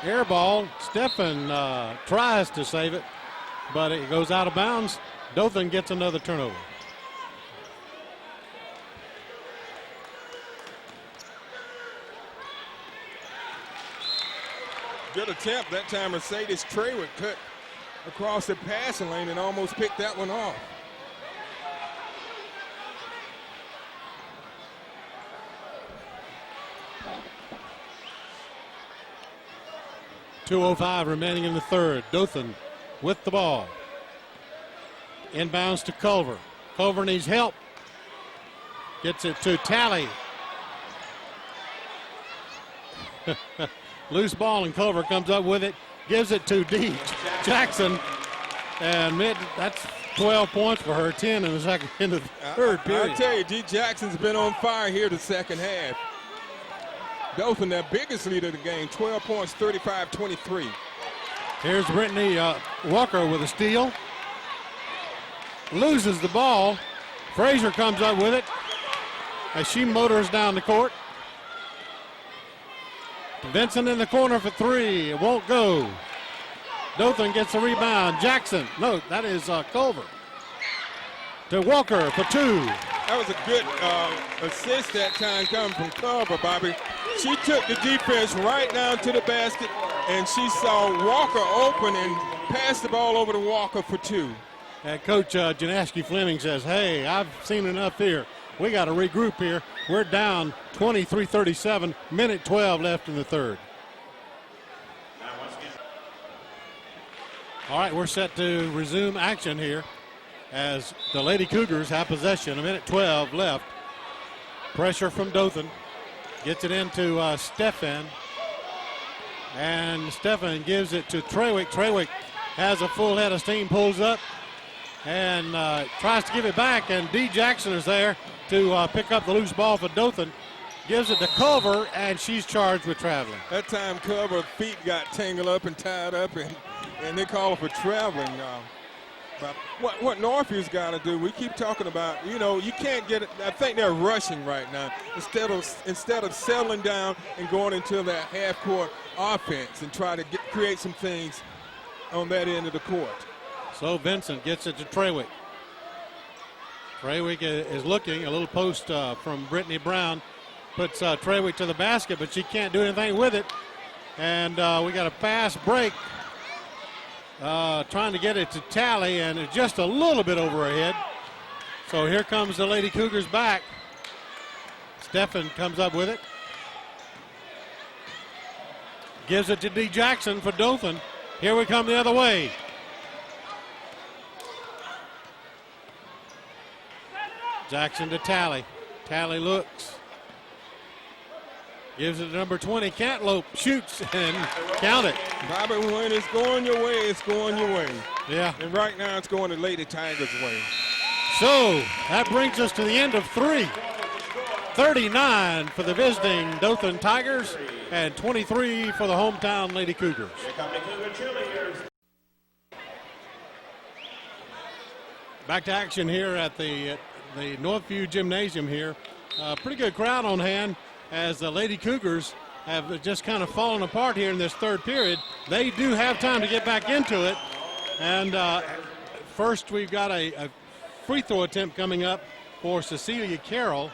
[SPEAKER 2] Air ball. Steffen tries to save it, but it goes out of bounds. Dothan gets another turnover.
[SPEAKER 3] Good attempt. That time Mercedes Trawick cut across the passing lane and almost picked that one off.
[SPEAKER 2] .205 remaining in the third. Dothan with the ball. Inbounds to Culver. Culver needs help. Gets it to Talley. Loose ball, and Culver comes up with it. Gives it to D. Jackson. And that's 12 points for her, 10 in the third period.
[SPEAKER 3] I tell you, D. Jackson's been on fire here the second half. Dothan, their biggest leader of the game, 12 points, 35-23.
[SPEAKER 2] Here's Brittany Walker with a steal. Loses the ball. Frazier comes up with it as she motors down the court. Vincent in the corner for three. It won't go. Dothan gets the rebound. Jackson. No, that is Culver. To Walker for two.
[SPEAKER 3] That was a good assist that time coming from Culver, Bobby. She took the defense right down to the basket, and she saw Walker open and passed the ball over to Walker for two.
[SPEAKER 2] And Coach Janaski Fleming says, hey, I've seen enough here. We got to regroup here. We're down 23-37, minute 12 left in the third. All right, we're set to resume action here as the Lady Cougars have possession. A minute 12 left. Pressure from Dothan. Gets it into Steffen. And Steffen gives it to Trawick. Trawick has a full head of steam, pulls up, and tries to give it back. And D. Jackson is there to pick up the loose ball for Dothan. Gives it to Culver, and she's charged with traveling.
[SPEAKER 3] That time Culver's feet got tangled up and tied up, and they call her for traveling. But what Northview's got to do, we keep talking about, you can't get it. I think they're rushing right now instead of settling down and going into that half-court offense and try to create some things on that end of the court.
[SPEAKER 2] So Vincent gets it to Trawick. Trawick is looking, a little post from Brittany Brown. Puts Trawick to the basket, but she can't do anything with it. And we got a fast break. Trying to get it to Talley, and it's just a little bit over her head. So here comes the Lady Cougars back. Steffen comes up with it. Gives it to D. Jackson for Dothan. Here we come the other way. Jackson to Talley. Talley looks. Gives it to number 20, Cantaloupe, shoots and count it.
[SPEAKER 3] Bobby, when it's going your way, it's going your way.
[SPEAKER 2] Yeah.
[SPEAKER 3] And right now it's going the Lady Tigers' way.
[SPEAKER 2] So that brings us to the end of 3. 39 for the visiting Dothan Tigers and 23 for the hometown Lady Cougars. Back to action here at the Northview Gymnasium here. Pretty good crowd on hand as the Lady Cougars have just kind of fallen apart here in this third period. They do have time to get back into it. And first we've got a free throw attempt coming up for Cecilia Carroll.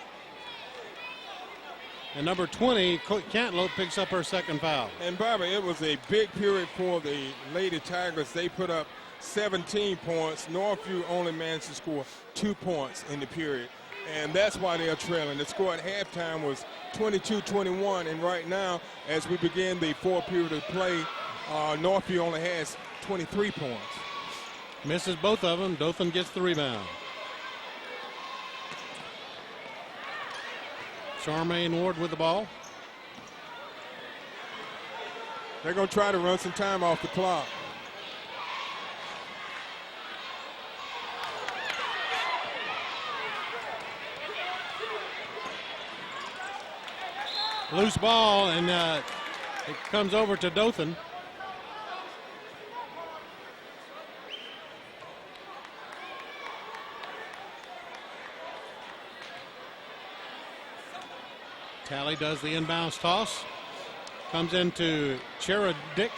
[SPEAKER 2] And number 20, Cantaloupe, picks up her second foul.
[SPEAKER 3] And Bobby, it was a big period for the Lady Tigers. They put up 17 points. Northview only managed to score 2 points in the period. And that's why they're trailing. The score at halftime was 22-21. And right now, as we begin the fourth period of play, Northview only has 23 points.
[SPEAKER 2] Misses both of them. Dothan gets the rebound. Charmaine Ward with the ball.
[SPEAKER 3] They're going to try to run some time off the clock.
[SPEAKER 2] Loose ball, and it comes over to Dothan. Tally does the inbounds toss. Comes into Chera Dick.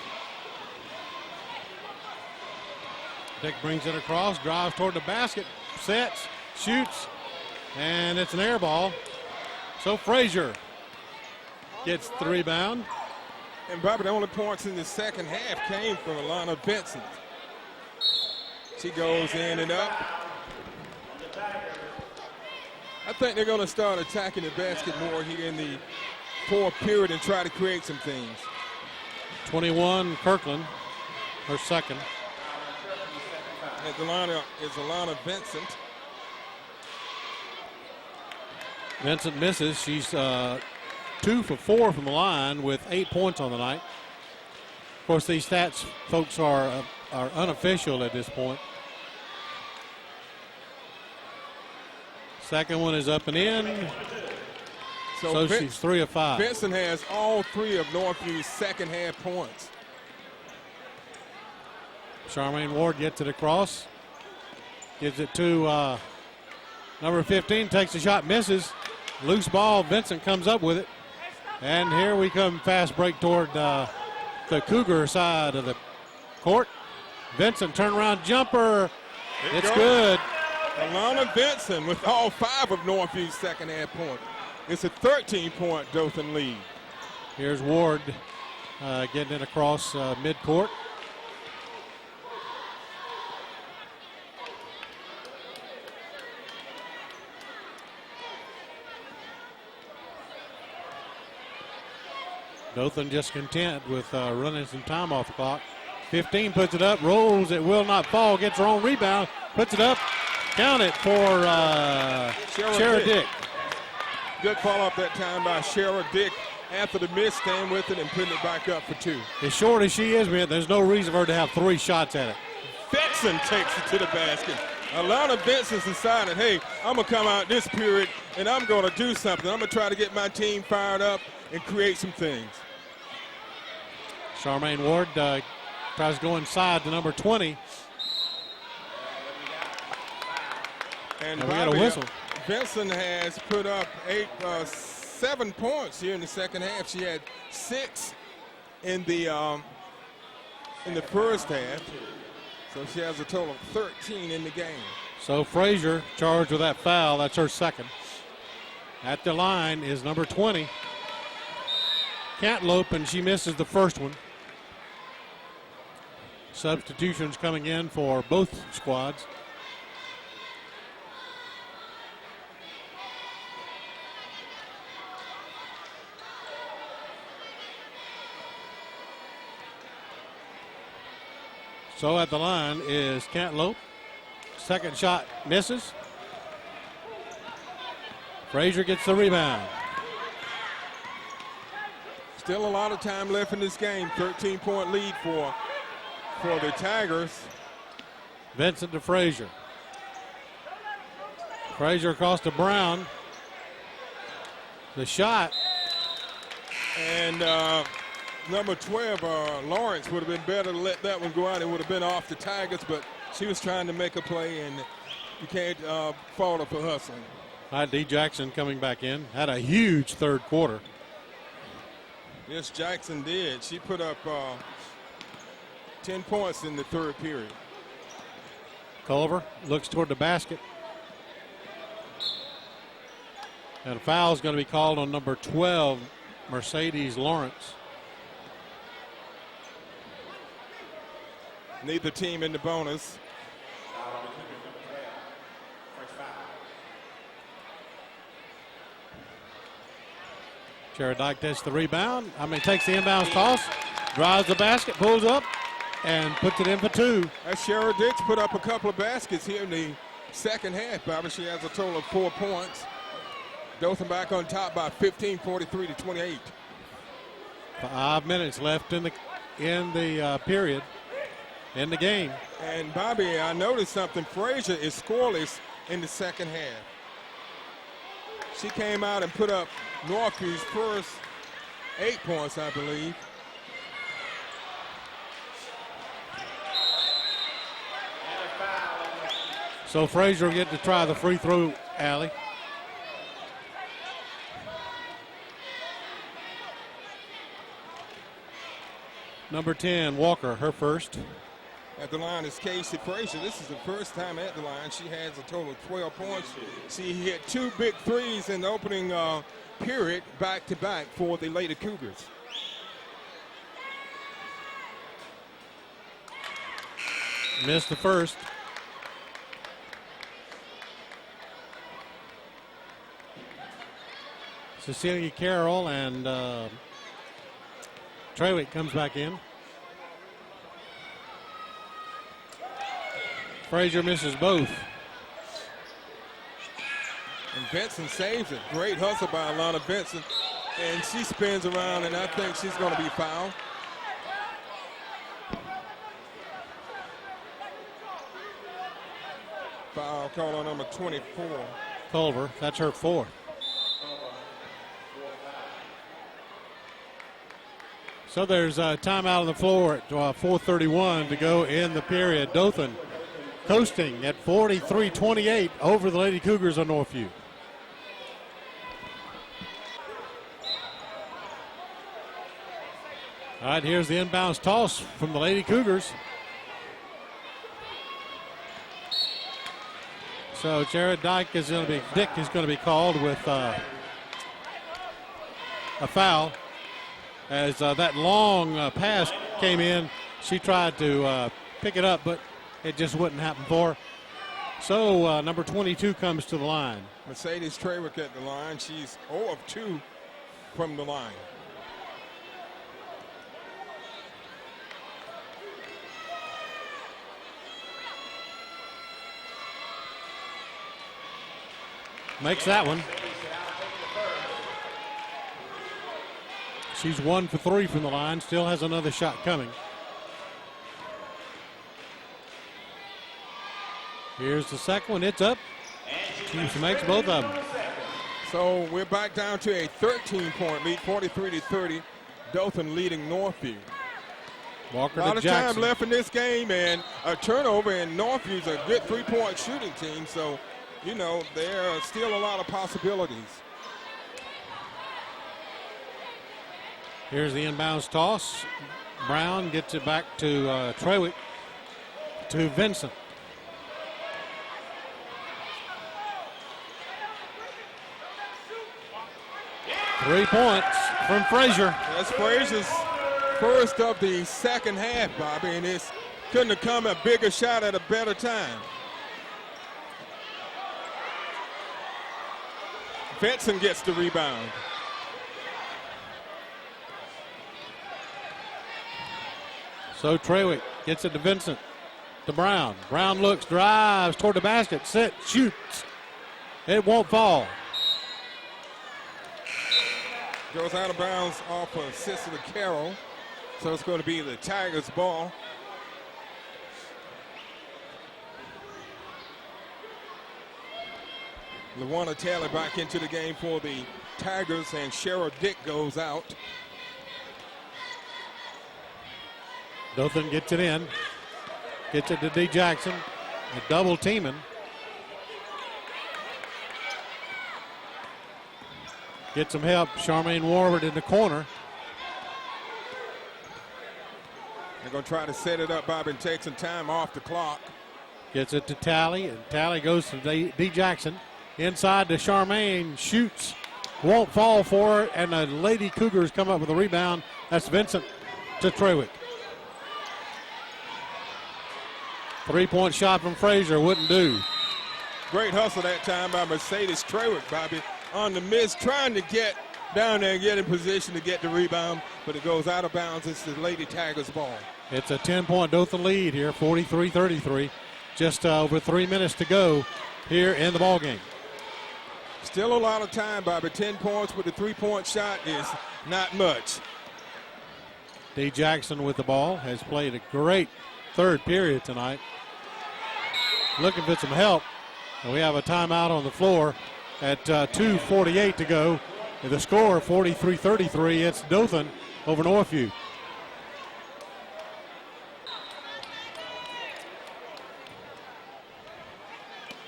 [SPEAKER 2] Dick brings it across, drives toward the basket, sets, shoots, and it's an air ball. So Frazier gets the rebound.
[SPEAKER 3] And Bobby, the only points in the second half came from Alana Vincent. She goes in and up. I think they're going to start attacking the basket more here in the fourth period and try to create some things.
[SPEAKER 2] 21, Kirkland, her second.
[SPEAKER 3] And Alana Vincent.
[SPEAKER 2] Vincent misses. She's 2 for 4 from the line with 8 points on the night. Of course, these stats, folks, are unofficial at this point. Second one is up and in. So she's 3 of 5.
[SPEAKER 3] Vincent has all 3 of Northview's second half points.
[SPEAKER 2] Charmaine Ward gets it across. Gives it to number 15. Takes a shot, misses. Loose ball. Vincent comes up with it. And here we come, fast break toward the Cougar side of the court. Vincent turnaround jumper. It's good.
[SPEAKER 3] Alana Vincent with all 5 of Northview's second half points. It's a 13-point Dothan lead.
[SPEAKER 2] Here's Ward getting it across midcourt. Dothan just content with running some time off the clock. 15 puts it up, rolls, it will not fall, gets her own rebound, puts it up, count it for Shara Dick.
[SPEAKER 3] Good follow-up that time by Shara Dick. After the miss, staying with it and putting it back up for 2.
[SPEAKER 2] As short as she is, man, there's no reason for her to have 3 shots at it.
[SPEAKER 3] Vincent takes it to the basket. Alana Vincent's decided, hey, I'm going to come out this period and I'm going to do something. I'm going to try to get my team fired up and create some things.
[SPEAKER 2] Charmaine Ward tries to go inside to number 20.
[SPEAKER 3] And
[SPEAKER 2] we got a whistle.
[SPEAKER 3] Vincent has put up 7 points here in the second half. She had 6 in the first half. So she has a total of 13 in the game.
[SPEAKER 2] So Frazier charged with that foul. That's her second. At the line is number 20, Cantaloupe, and she misses the first one. Substitutions coming in for both squads. So at the line is Cantaloupe. Second shot misses. Frazier gets the rebound.
[SPEAKER 3] Still a lot of time left in this game. 13-point lead for the Tigers.
[SPEAKER 2] Vincent to Frazier. Frazier across to Brown. The shot.
[SPEAKER 3] And number 12, Lawrence, would have been better to let that one go out. It would have been off the Tigers, but she was trying to make a play, and you can't fault her for hustling.
[SPEAKER 2] D. Jackson coming back in. Had a huge third quarter.
[SPEAKER 3] Yes, Jackson did. She put up 10 points in the third period.
[SPEAKER 2] Culver looks toward the basket. And a foul is going to be called on number 12, Mercedes Lawrence.
[SPEAKER 3] Neither team in the bonus.
[SPEAKER 2] Jared Dyke takes the rebound. Takes the inbounds toss, drives the basket, pulls up, and puts it in for two.
[SPEAKER 3] As Cheryl Dix put up a couple of baskets here in the second half, Bobby. She has a total of 4 points. Dothan back on top by 15, 43-28.
[SPEAKER 2] 5 minutes left in the period, in the game.
[SPEAKER 3] And Bobby, I noticed something. Frazier is scoreless in the second half. She came out and put up Northview's first 8 points, I believe.
[SPEAKER 2] So Frazier will get to try the free throw alley. Number 10, Walker, her first.
[SPEAKER 3] At the line is Casey Frazier. This is the first time at the line. She has a total of 12 points. She hit 2 big threes in the opening period, back-to-back for the Lady Cougars.
[SPEAKER 2] Missed the first. Cecilia Carroll and Trewick comes back in. Frazier misses both.
[SPEAKER 3] And Benson saves it. Great hustle by Alana Benson. And she spins around, and I think she's going to be fouled. Foul call on number 24.
[SPEAKER 2] Culver, that's her fourth. So there's a timeout on the floor at 4:31 to go in the period. Dothan coasting at 43-28 over the Lady Cougars of Northview. All right, here's the inbounds toss from the Lady Cougars. So Jared Dick is going to be called with a foul. As that long pass came in, she tried to pick it up, but it just wouldn't happen for her. So number 22 comes to the line.
[SPEAKER 3] Mercedes Trewick at the line. She's 0 of 2 from the line.
[SPEAKER 2] Makes that one. She's 1 for 3 from the line. Still has another shot coming. Here's the second one. It's up. She makes both of them.
[SPEAKER 3] So we're back down to a 13-point lead, 43-30. Dothan leading Northview.
[SPEAKER 2] Walker
[SPEAKER 3] a lot
[SPEAKER 2] to
[SPEAKER 3] of
[SPEAKER 2] Jackson.
[SPEAKER 3] time left in this game, and a turnover, and Northview's a good three-point shooting team. So, you know, there are still a lot of possibilities.
[SPEAKER 2] Here's the inbounds toss. Brown gets it back to Trewick, to Vincent. Three points from Frazier.
[SPEAKER 3] That's Frazier's first of the second half, Bobby, and it couldn't have come a bigger shot at a better time. Vincent gets the rebound.
[SPEAKER 2] So Trewick gets it to Vincent, to Brown. Brown looks, drives toward the basket, set, shoots. It won't fall.
[SPEAKER 3] Goes out of bounds off of Cicely Carroll. So it's going to be the Tigers' ball. LaWanna Taylor back into the game for the Tigers, and Cheryl Dick goes out.
[SPEAKER 2] Dothan gets it in. Gets it to D. Jackson. A double teaming. Get some help. Charmaine Warward in the corner.
[SPEAKER 3] They're going to try to set it up, Bob, and take some time off the clock.
[SPEAKER 2] Gets it to Tally, and Tally goes to D. Jackson. Inside to Charmaine, shoots. Won't fall for it, and the Lady Cougars come up with a rebound. That's Vincent to Trewick. 3-point shot from Frazier wouldn't do.
[SPEAKER 3] Great hustle that time by Mercedes Trewick, Bobby, on the miss, trying to get down there and get in position to get the rebound, but it goes out of bounds. It's the Lady Tigers' ball.
[SPEAKER 2] It's a 10-point Dothan lead here, 43-33. Just over 3 minutes to go here in the ball game.
[SPEAKER 3] Still a lot of time, Bobby. 10 points with a 3-point shot is not much.
[SPEAKER 2] D. Jackson with the ball has played a great third period tonight. Looking for some help. And we have a timeout on the floor at 2:48 to go. And the score 43-33. It's Dothan over Northview.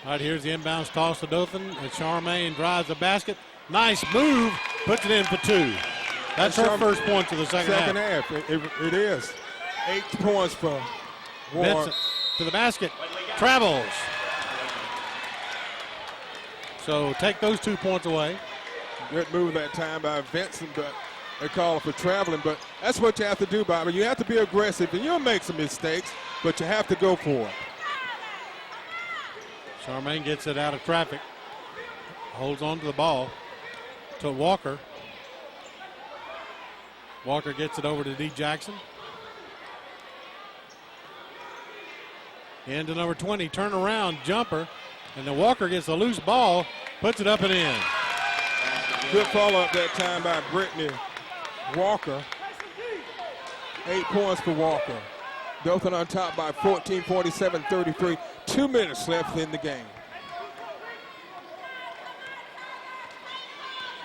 [SPEAKER 2] All right, here's the inbounds toss to Dothan. And Charmaine drives the basket. Nice move. Puts it in for two. That's her first point of the second half.
[SPEAKER 3] It is. 8 points for Ward.
[SPEAKER 2] Vincent to the basket. Travels. So take those 2 points away.
[SPEAKER 3] Good move that time by Vincent, but they call it for traveling. But that's what you have to do, Bobby. You have to be aggressive, and you'll make some mistakes, but you have to go for it.
[SPEAKER 2] Charmaine gets it out of traffic. Holds on to the ball to Walker. Walker gets it over to D. Jackson. Into number 20, turnaround jumper. And then Walker gets a loose ball, puts it up and in.
[SPEAKER 3] Good follow-up that time by Brittany Walker. 8 points for Walker. Dothan on top by 14, 47-33. 2 minutes left in the game.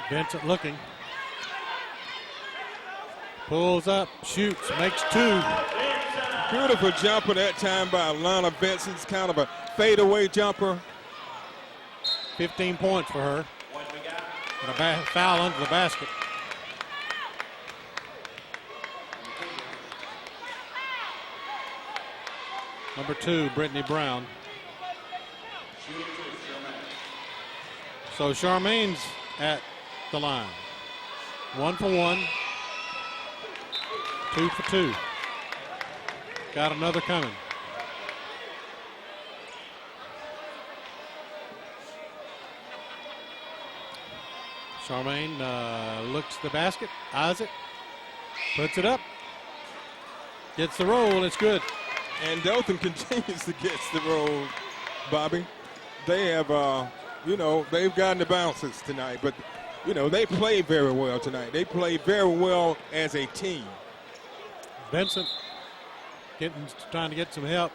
[SPEAKER 2] Vincent looking. Pulls up, shoots, makes 2.
[SPEAKER 3] Beautiful jumper that time by Lana Vincent. It's kind of a fadeaway jumper.
[SPEAKER 2] 15 points for her. And a foul under the basket. Number 2, Brittany Brown. So Charmaine's at the line. 1 for 1. 2 for 2. Got another coming. Charmaine looks at the basket, eyes it, puts it up, gets the roll, it's good.
[SPEAKER 3] And Dothan continues to get the roll, Bobby. They have, they've gotten the bounces tonight, but, they played very well tonight. They played very well as a team.
[SPEAKER 2] Vincent trying to get some help,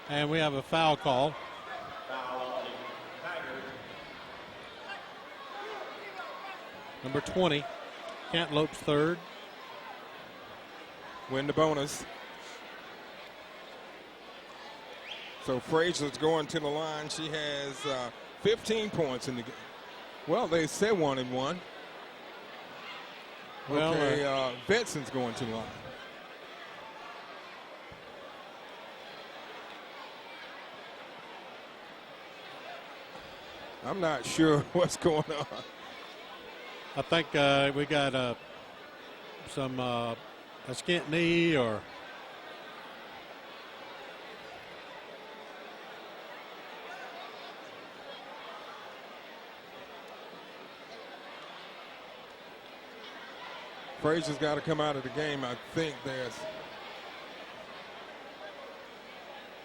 [SPEAKER 2] and we have a foul call. Number 20, Cantaloupe's third.
[SPEAKER 3] Win the bonus. So Frazier's going to the line. She has 15 points in the game. Well, they said 1 and 1.
[SPEAKER 2] Well,
[SPEAKER 3] okay, Vincent's going to the line. I'm not sure what's going on.
[SPEAKER 2] I think we got a skint knee or
[SPEAKER 3] Frazier's got to come out of the game. I think there's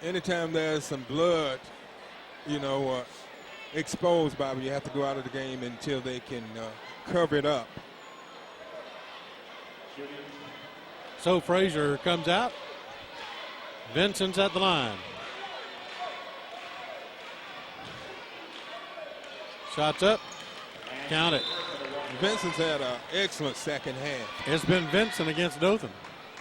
[SPEAKER 3] anytime there's some blood, exposed, Bobby, you have to go out of the game until they can cover it up.
[SPEAKER 2] So Frazier comes out. Vincent's at the line. Shots up. Count it.
[SPEAKER 3] Vincent's had an excellent second half.
[SPEAKER 2] It's been Vincent against Dothan.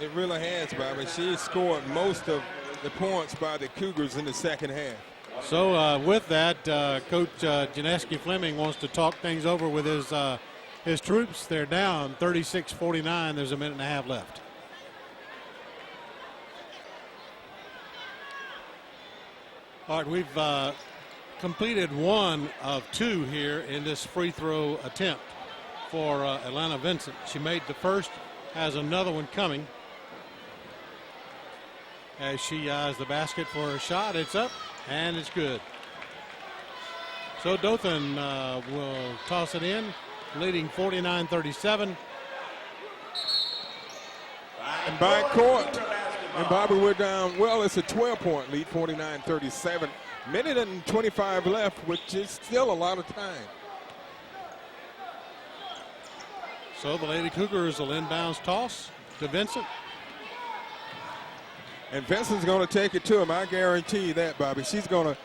[SPEAKER 3] It really has, Bobby. She scored most of the points by the Cougars in the second half.
[SPEAKER 2] So with that, Coach Janeski Fleming wants to talk things over with his troops. They're down 36-49. There's a minute and a half left. All right, we've completed one of two here in this free throw attempt for Atlanta Vincent. She made the first, has another one coming. As she eyes the basket for a shot, it's up and it's good. So Dothan will toss it in, leading 49-37.
[SPEAKER 3] And by court. And Bobby, we're down, well, it's a 12-point lead, 49-37. Minute and 25 left, which is still a lot of time.
[SPEAKER 2] So the Lady Cougars will inbounds toss to Vincent.
[SPEAKER 3] And Vincent's going to take it to him. I guarantee you that, Bobby. She's going to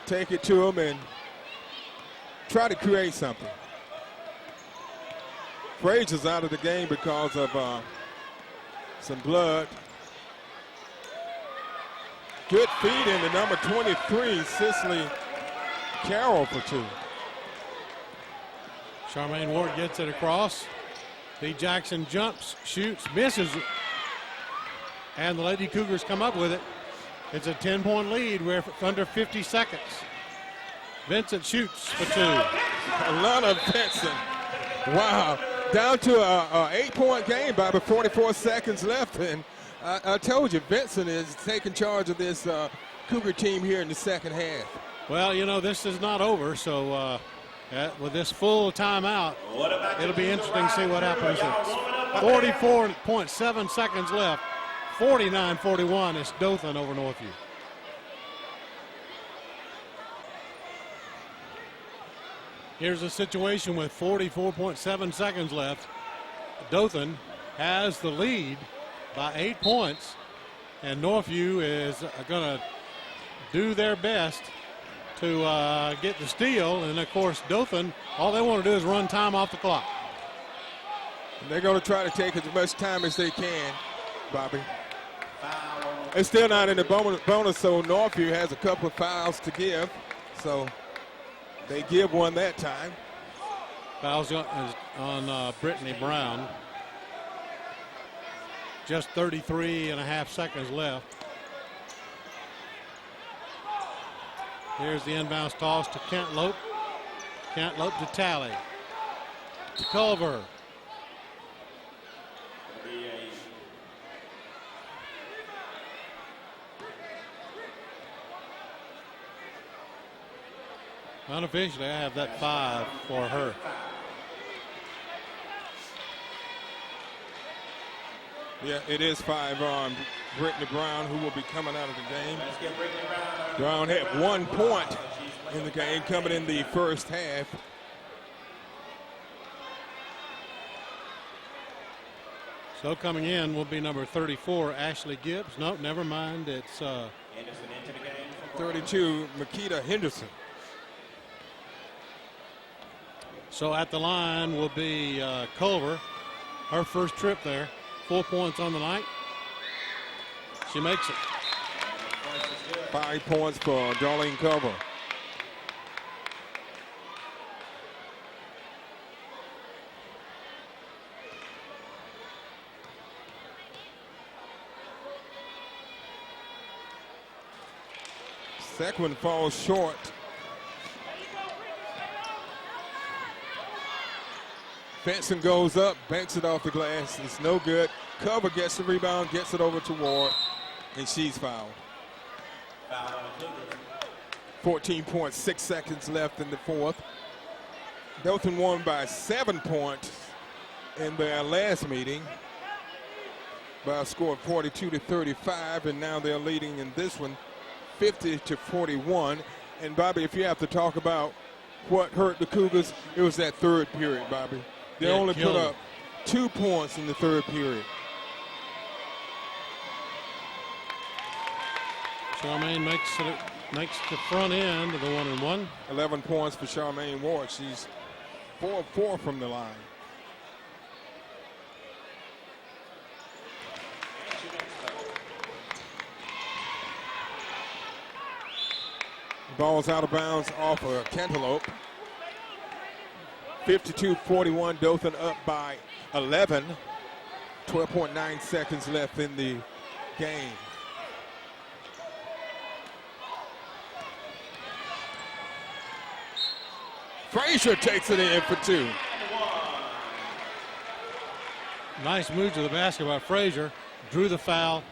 [SPEAKER 3] take it to him and try to create something. Frazier's out of the game because of some blood. Good feed into number 23, Cicely Carroll for two.
[SPEAKER 2] Charmaine Ward gets it across. Lee Jackson jumps, shoots, misses. And the Lady Cougars come up with it. It's a 10-point lead. We're under 50 seconds. Vincent shoots for two.
[SPEAKER 3] Alana Vincent. Wow. Down to a 8-point game by 44 seconds left. And I told you, Vincent is taking charge of this Cougar team here in the second half.
[SPEAKER 2] Well, you know, this is not over. So with this full timeout, it'll be interesting to see what happens. 44.7 seconds left. 49-41. It's Dothan over Northview. Here's a situation with 44.7 seconds left. Dothan has the lead by 8 points, and Northview is going to do their best to get the steal. And of course, Dothan, all they want to do is run time off the clock.
[SPEAKER 3] And they're going to try to take as much time as they can, Bobby. It's still not in the bonus, so Northview has a couple of fouls to give. So they give one that time.
[SPEAKER 2] Fouls on Brittany Brown. Just 33.5 seconds left. Here's the inbounds toss to Cantlope. Cantlope to Talley. To Culver. Unofficially, I have that 5 for her.
[SPEAKER 3] Yeah, it is 5 on Brittany Brown, who will be coming out of the game. Brown had 1 point in the game coming in the first half.
[SPEAKER 2] So coming in will be number 34, Ashley Gibbs. Nope, never mind. It's
[SPEAKER 3] 32, Makita Henderson.
[SPEAKER 2] So at the line will be Culver. Her first trip there. 4 points on the night. She makes it.
[SPEAKER 3] 5 points for Darlene Culver. Second one falls short. Benson goes up, banks it off the glass. It's no good. Culver gets the rebound, gets it over to Ward, and she's fouled. 14.6 seconds left in the fourth. Dothan won by 7 points in their last meeting by a score of 42-35, and now they're leading in this one 50-41. And Bobby, if you have to talk about what hurt the Cougars, it was that third period, Bobby. They only put up 2 points in the third period.
[SPEAKER 2] Charmaine makes the front end of the 1-and-1.
[SPEAKER 3] 11 points for Charmaine Ward. She's 4 of 4 from the line. Ball's out of bounds off a Cantaloupe. 52-41, Dothan up by 11. 12.9 seconds left in the game. Frazier takes it in for 2.
[SPEAKER 2] Nice move to the basket by Frazier. Drew the foul,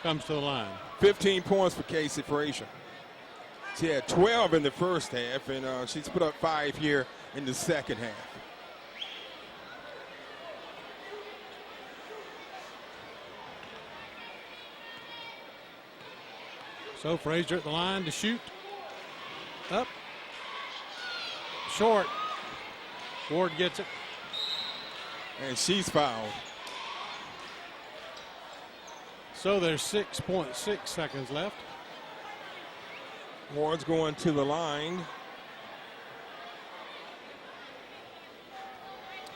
[SPEAKER 2] comes to the line.
[SPEAKER 3] 15 points for Casey Frazier. She had 12 in the first half, and she's put up 5 here in the second half.
[SPEAKER 2] So Frazier at the line to shoot. Up. Short. Ward gets it.
[SPEAKER 3] And she's fouled.
[SPEAKER 2] So there's 6.6 seconds left.
[SPEAKER 3] Ward's going to the line.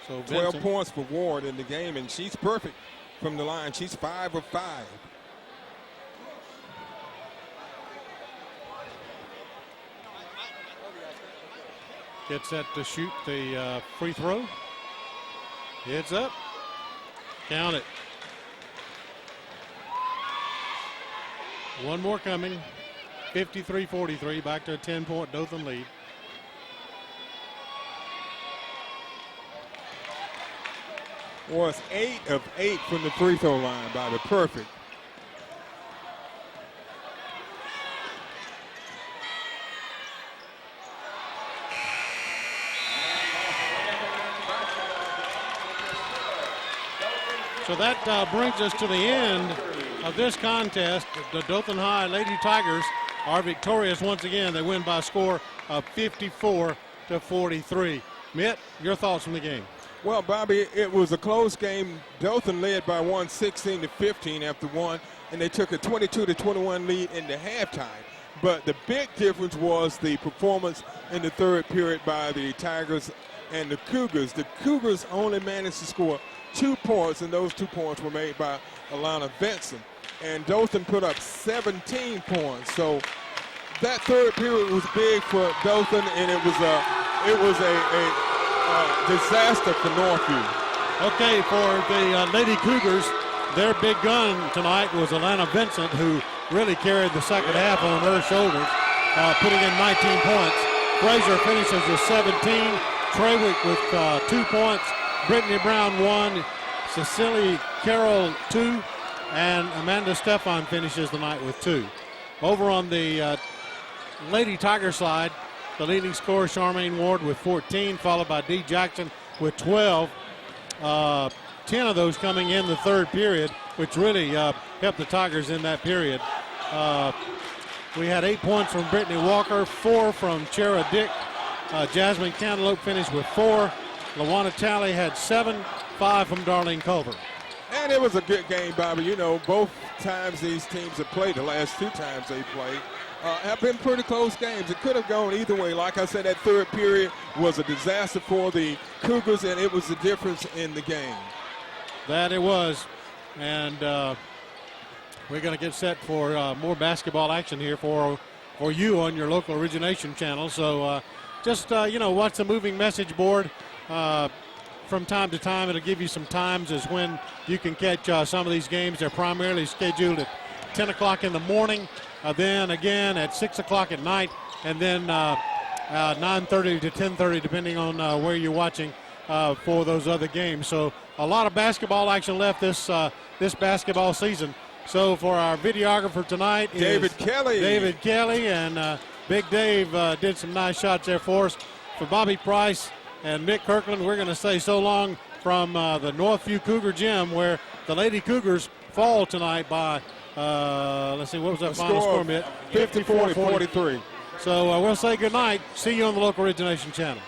[SPEAKER 2] So
[SPEAKER 3] 12
[SPEAKER 2] Vincent,
[SPEAKER 3] points for Ward in the game, and she's perfect from the line. She's 5 of 5.
[SPEAKER 2] gets set to shoot the free throw. It's up. Count it. One more coming. 53-43, back to a 10-point Dothan lead.
[SPEAKER 3] Was 8 of 8 from the free throw line, Bobby. Perfect.
[SPEAKER 2] So that brings us to the end of this contest. The Dothan High Lady Tigers are victorious once again. They win by a score of 54-43. Mitt, your thoughts on the game?
[SPEAKER 3] Well, Bobby, it was a close game. Dothan led by 16-15 after one, and they took a 22-21 lead in the halftime. But the big difference was the performance in the third period by the Tigers and the Cougars. The Cougars only managed to score 2 points, and those 2 points were made by Alana Benson. And Dothan put up 17 points. So that third period was big for Dothan, and it was a disaster for Northview.
[SPEAKER 2] Okay, for the Lady Cougars, their big gun tonight was Alana Vincent, who really carried the second half on her shoulders, putting in 19 points. Frazier finishes with 17. Trawick with 2 points. Brittany Brown 1. Cecilia Carroll 2. And Amanda Stefan finishes the night with 2. Over on the Lady Tiger side, the leading scorer, Charmaine Ward, with 14, followed by Dee Jackson with 12. 10 of those coming in the third period, which really helped the Tigers in that period. We had 8 points from Brittany Walker, 4 from Chera Dick. Jasmine Cantaloupe finished with 4. LaWanna Talley had 7, 5 from Darlene Culver.
[SPEAKER 3] And it was a good game, Bobby. You know, both times these teams have played, the last 2 times they played, have been pretty close games. It could have gone either way. Like I said, that third period was a disaster for the Cougars, and it was the difference in the game.
[SPEAKER 2] That it was. And we're going to get set for more basketball action here for you on your local origination channel. So just, watch the moving message board. From time to time, it'll give you some times as when you can catch some of these games. They're primarily scheduled at 10 o'clock in the morning, then again at 6 o'clock at night, and then 9:30 to 10:30, depending on where you're watching for those other games. So a lot of basketball action left this basketball season. So for our videographer tonight is
[SPEAKER 3] David Kelly,
[SPEAKER 2] and Big Dave did some nice shots there for us. For Bobby Price and Mick Kirkland, we're going to say so long from the Northview Cougar Gym, where the Lady Cougars fall tonight by, let's see, what was that final score, Mitt?
[SPEAKER 3] 54-43.
[SPEAKER 2] So we'll say good night. See you on the local origination channel.